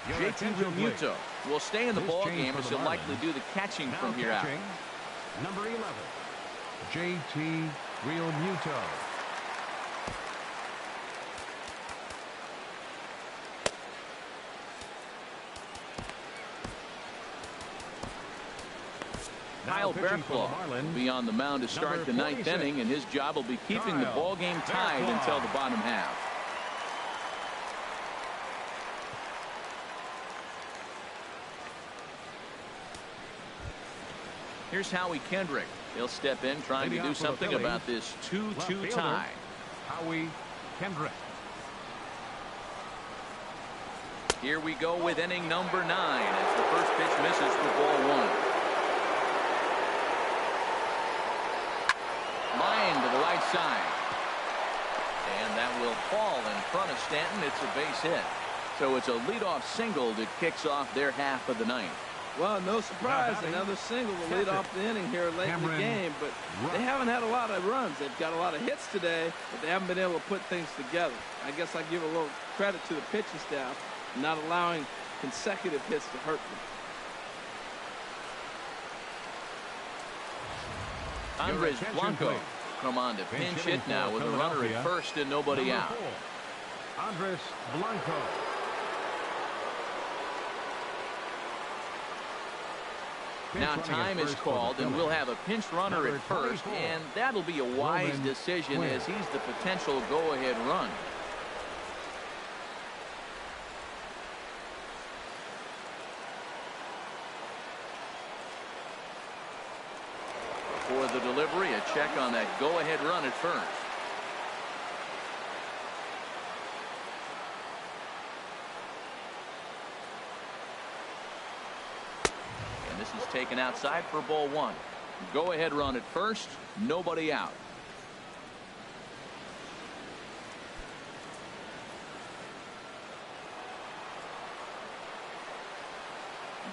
JT Realmuto will stay in the ball game as he'll likely do the catching from here out. Number 11, JT Realmuto. Kyle Bearclaw will be on the mound to start the 9th inning, and his job will be keeping the ball game tied until the bottom half. Here's Howie Kendrick. He'll step in trying to do something about this 2-2 tie. Howie Kendrick. Here we go with inning number 9 as the first pitch misses for ball 1. Line to the right side. And that will fall in front of Stanton. It's a base hit. So it's a leadoff single that kicks off their half of the 9th. Well, no surprise, another single will lead off the inning here late in the game, but they haven't had a lot of runs. They've got a lot of hits today, but they haven't been able to put things together. I guess I give a little credit to the pitching staff, not allowing consecutive hits to hurt them. Andres Blanco come on to pinch hit now with a runner at first and nobody out. Andres Blanco. Now time is called and we'll have a pinch runner at first, and that'll be a wise decision as he's the potential go-ahead run. For the delivery, a check on that go-ahead run at first. And this is taken outside for ball 1. Go-ahead run at first, nobody out.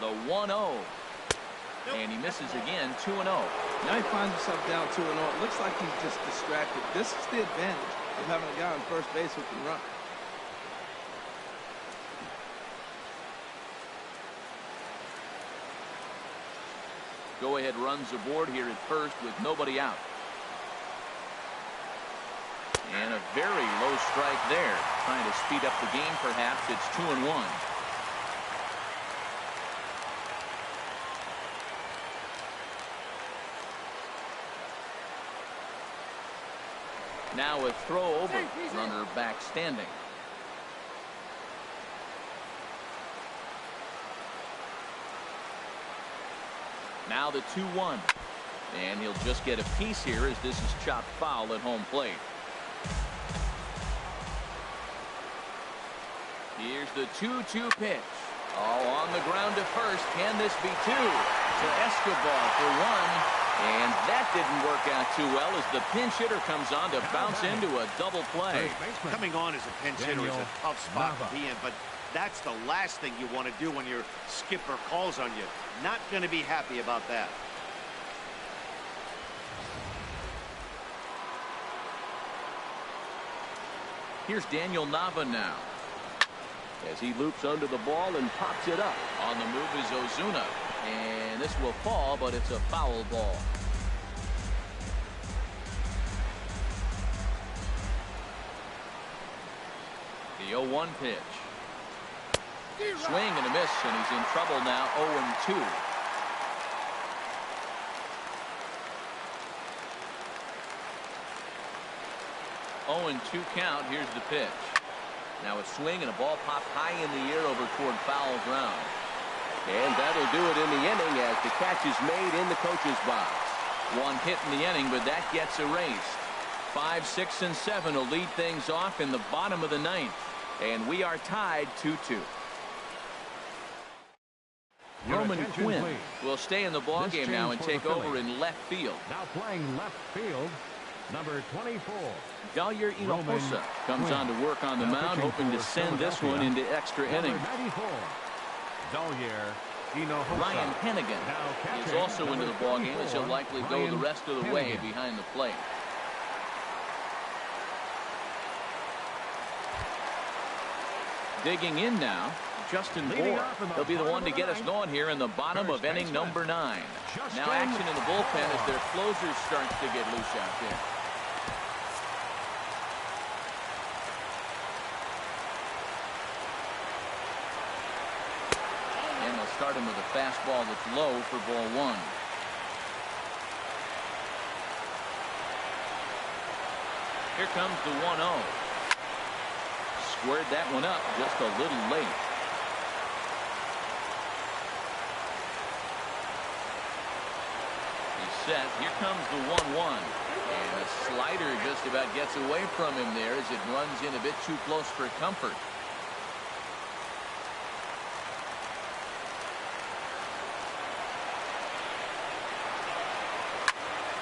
The 1-0. And he misses again, 2-0. Now he finds himself down 2-0. It looks like he's just distracted. This is the advantage of having a guy on first base who can run. Go-ahead runs aboard here at first with nobody out. And a very low strike there. Trying to speed up the game, perhaps. It's 2-1. Now a throw over, runner back standing. Now the 2-1. And he'll just get a piece here as this is chopped foul at home plate. Here's the 2-2 pitch. Oh, on the ground to first. Can this be two? To Escobar for one. And that didn't work out too well as the pinch hitter comes on to bounce into a double play. Coming on as a pinch hitter is a tough spot to be in, but that's the last thing you want to do when your skipper calls on you. Not going to be happy about that. Here's Daniel Nava now, as he loops under the ball and pops it up. On the move is Ozuna, and this will fall, but it's a foul ball. The 0-1 pitch. Swing and a miss, and he's in trouble now. 0-2. And 2 count. Here's the pitch. Now a swing and a ball popped high in the air over toward foul ground. And that'll do it in the inning as the catch is made in the coach's box. One hit in the inning, but that gets erased. 5, 6, and 7 will lead things off in the bottom of the 9th. And we are tied 2-2. Roman Quinn will stay in the ballgame now and take over in left field. Now playing left field, number 24. Dalyer Hinojosa comes on to work on the mound, hoping to send this one into extra innings. 94. Dalyer Hinojosa. Ryan Hennigan is also into the ballgame as he'll likely go the rest of the way behind the plate. Digging in now, Justin Bour. He'll be the one to get us going here in the bottom of inning number 9. Now action in the bullpen as their closer starts to get loose out there. And they'll start him with a fastball that's low for ball 1. Here comes the 1-0. Squared that one up just a little late. He's set. Here comes the 1-1. And a slider just about gets away from him there as it runs in a bit too close for comfort.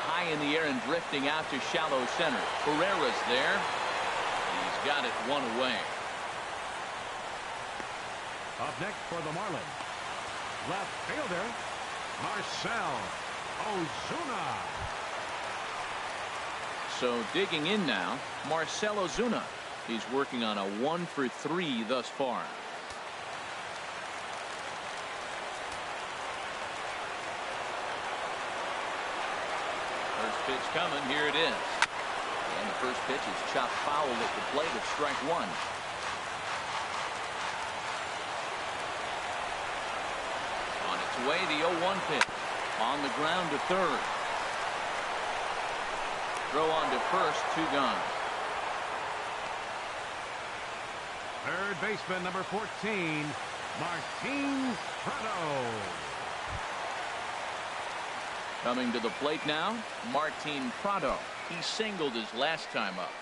High in the air and drifting out to shallow center. Pereira's there. He's got it one away. Up next for the Marlins, left fielder Marcell Ozuna. So digging in now, Marcell Ozuna. He's working on a 1-for-3 thus far. First pitch coming. Here it is. And the first pitch is chopped foul at the plate at strike 1. On its way, the 0-1 pitch. On the ground to third. Throw on to first, 2 gone. Third baseman, number 14, Martin Prado. Coming to the plate now, Martin Prado. He singled his last time up.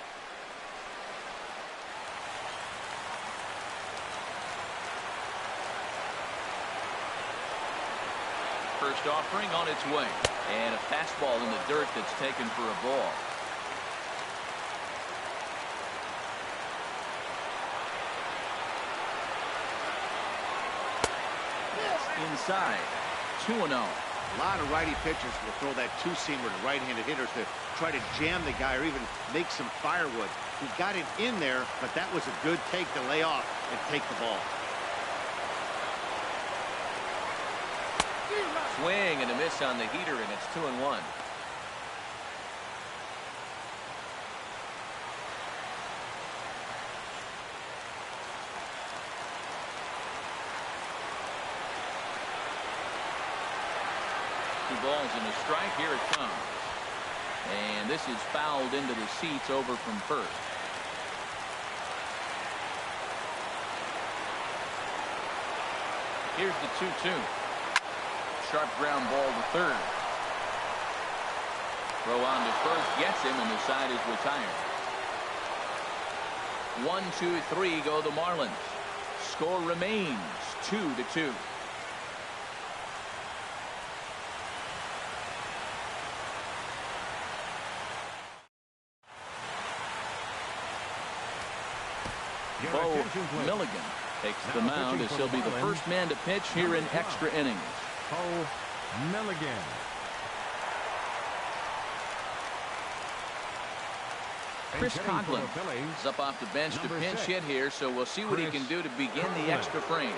First offering on its way. And a fastball in the dirt that's taken for a ball. Inside. 2-0. A lot of righty pitchers will throw that two-seamer to right-handed hitters to try to jam the guy or even make some firewood. He got it in there, but that was a good take to lay off and take the ball. Swing and a miss on the heater, and it's 2-1. Two balls and a strike. Here it comes. And this is fouled into the seats over from first. Here's the 2-2. sharp ground ball to third. Throw on to first gets him, and the side is retired. 1-2-3 go the Marlins. Score remains 2-2. Bo Milligan takes the mound as he'll be the first man to pitch here in extra innings. Bo Milligan. Chris Conklin is up off the bench to pinch hit here, so we'll see what he can do to begin the extra frame.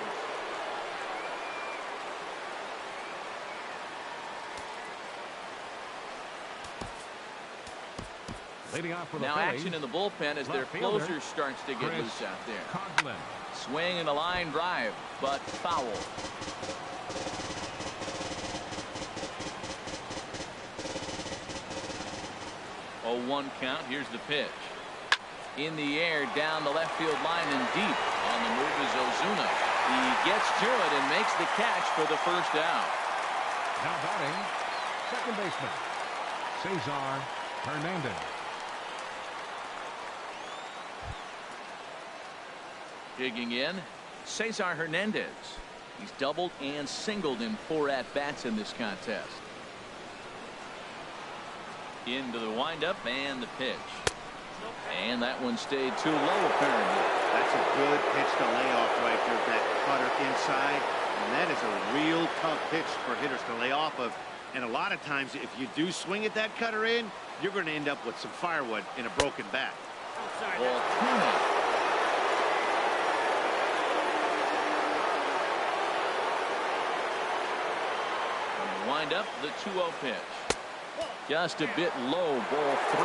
Now action in the bullpen as their closer starts to get loose out there. Conklin. Swing and a line drive, but foul. 0-1 count. Here's the pitch. In the air, down the left field line and deep. On the move is Ozuna. He gets to it and makes the catch for the first out. Now batting, second baseman, Cesar Hernandez. Digging in, Cesar Hernandez. He's doubled and singled in 4 at-bats in this contest. Into the windup and the pitch. And that one stayed too low, apparently. That's a good pitch to lay off right there, that cutter inside. And that is a real tough pitch for hitters to lay off of. And a lot of times, if you do swing at that cutter in, you're going to end up with some firewood in a broken bat. Ball 2 now. Wind up the 2-0 pitch. Just a bit low, ball 3.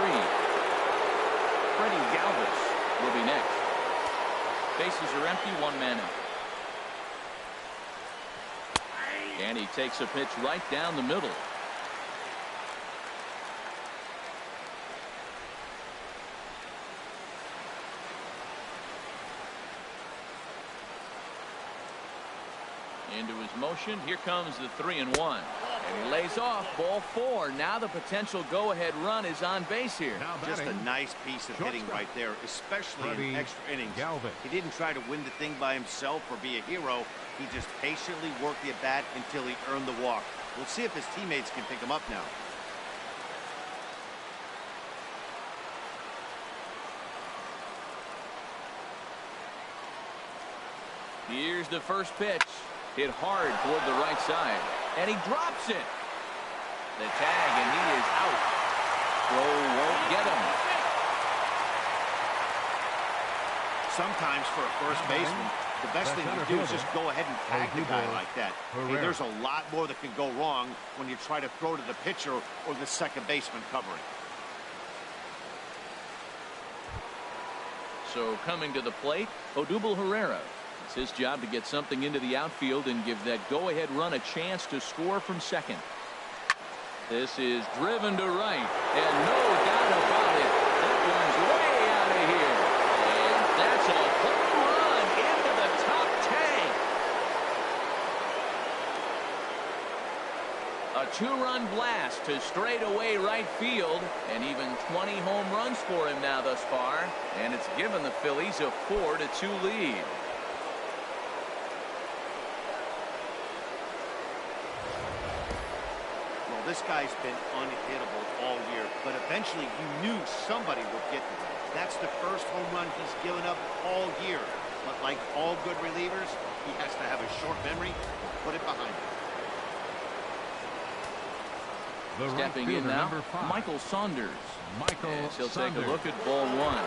Freddie Galvis will be next. Bases are empty, 1 man out. And he takes a pitch right down the middle. Into his motion. Here comes the 3-1. And he lays off, ball 4. Now the potential go-ahead run is on base here. Just a nice piece of hitting right there, especially in extra innings. He didn't try to win the thing by himself or be a hero. He just patiently worked the at-bat until he earned the walk. We'll see if his teammates can pick him up now. Here's the first pitch. Hit hard toward the right side. And he drops it. The tag, and he is out. Throw won't get him. Sometimes for a first baseman, the best thing to do is just go ahead and tag the guy like that. Hey, there's a lot more that can go wrong when you try to throw to the pitcher or the second baseman covering. So coming to the plate, Odubel Herrera. It's his job to get something into the outfield and give that go-ahead run a chance to score from second. This is driven to right, and no doubt about it, that one's way out of here. And that's a home run into the top tank. A 2-run blast to straightaway right field, and even 20 home runs for him now thus far. And it's given the Phillies a 4-2 lead. This guy's been unhittable all year, but eventually you knew somebody would get to him. That's the first home run he's given up all year. But like all good relievers, he has to have a short memory and put it behind him. Stepping in now, Michael Saunders. As he'll take a look at ball 1.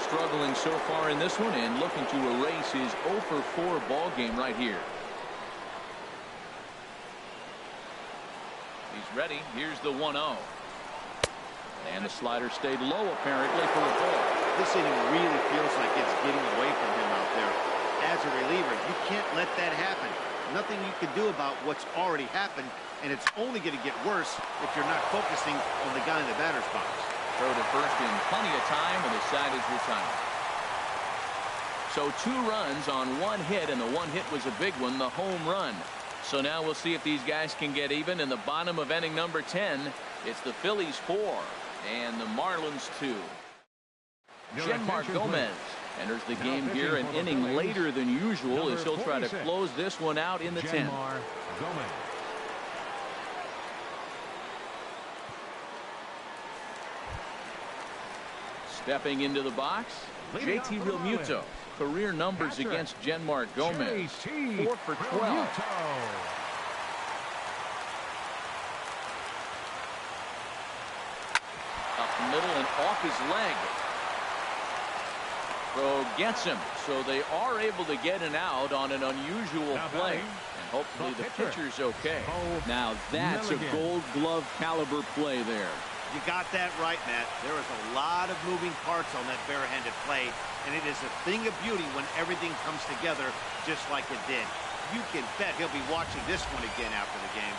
Struggling so far in this one and looking to erase his 0-for-4 ball game right here. He's ready. Here's the 1-0. And the slider stayed low, apparently, for a ball. This inning really feels like it's getting away from him out there. As a reliever, you can't let that happen. Nothing you can do about what's already happened, and it's only going to get worse if you're not focusing on the guy in the batter's box. Throw to first in plenty of time, and the side is retired. So 2 runs on 1 hit, and the 1 hit was a big one, the home run. So now we'll see if these guys can get even in the bottom of inning number 10. It's the Phillies 4 and the Marlins 2. Genmar Gomez enters the game here an inning later than usual as he'll try to close this one out in the 10th. Stepping into the box, JT Realmuto. Career numbers against Genmar Gomez, 4 for 12. Up the middle and off his leg. Throw gets him, so they are able to get an out on an unusual play. And hopefully the pitcher's okay. Now that's a Gold Glove caliber play there. You got that right, Matt. There is a lot of moving parts on that barehanded play, and it is a thing of beauty when everything comes together just like it did. You can bet he'll be watching this one again after the game.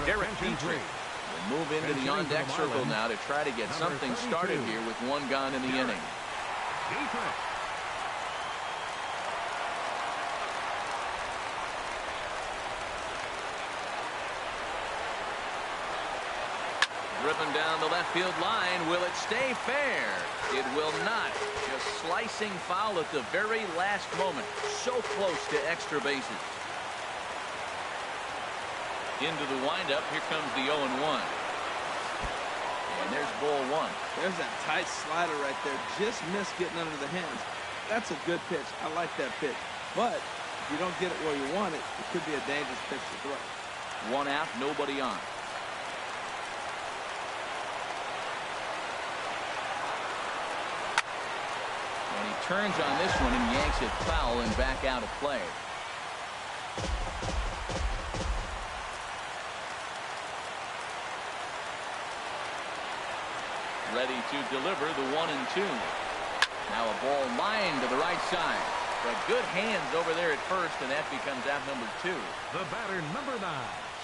Derek Petrie will move into the on-deck circle now to try to get something started here with one gone in the inning. Driven down the left field line. Will it stay fair? It will not. Just slicing foul at the very last moment. So close to extra bases. Into the windup. Here comes the 0-1. And there's ball 1. There's that tight slider right there. Just missed getting under the hands. That's a good pitch. I like that pitch. But if you don't get it where you want it, it could be a dangerous pitch to throw. 1 out, nobody on. And he turns on this one and yanks it foul and back out of play. Ready to deliver the 1-2. Now a ball lined to the right side. But good hands over there at first, and that becomes out number 2. The batter, number 9,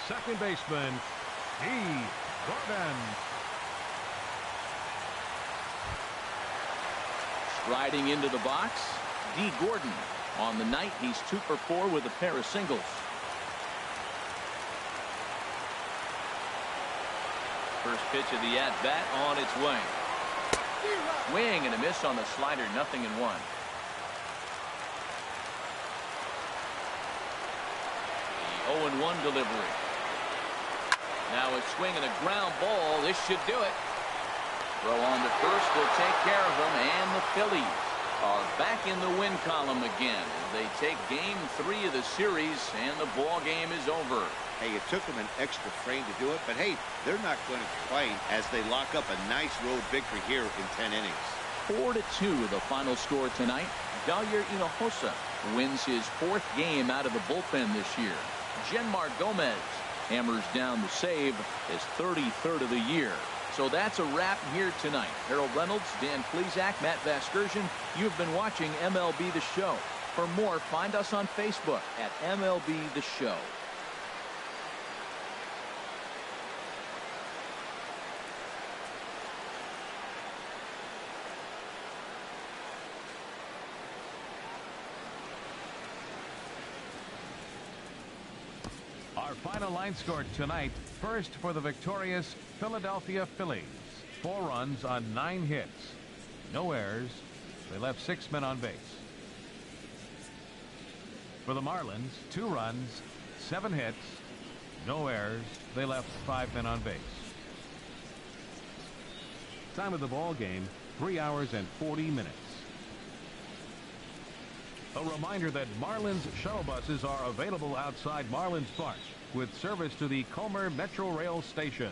second baseman, D. Gordon. Striding into the box, D. Gordon. On the night, he's 2 for 4 with a pair of singles. First pitch of the at-bat on its way. Swing and a miss on the slider, 0-1. The 0-1 delivery. Now a swing and a ground ball. This should do it. Throw on to first will take care of them, and the Phillies are back in the win column again. They take game 3 of the series, and the ball game is over. Hey, it took them an extra frame to do it, but hey, they're not going to complain as they lock up a nice road victory here in 10 innings. 4-2 the final score tonight. Dayer Hinojosa wins his 4th game out of the bullpen this year. Genmar Gomez hammers down the save, his 33rd of the year. So that's a wrap here tonight. Harold Reynolds, Dan Plesac, Matt Vasgersian. You've been watching MLB The Show. For more, find us on Facebook at MLB The Show. Our final line score tonight. First for the victorious Philadelphia Phillies. 4 runs on 9 hits. No errors. They left 6 men on base. For the Marlins, 2 runs, 7 hits. No errors. They left 5 men on base. Time of the ball game, 3 hours and 40 minutes. A reminder that Marlins shuttle buses are available outside Marlins Park with service to the Comer Metro Rail Station.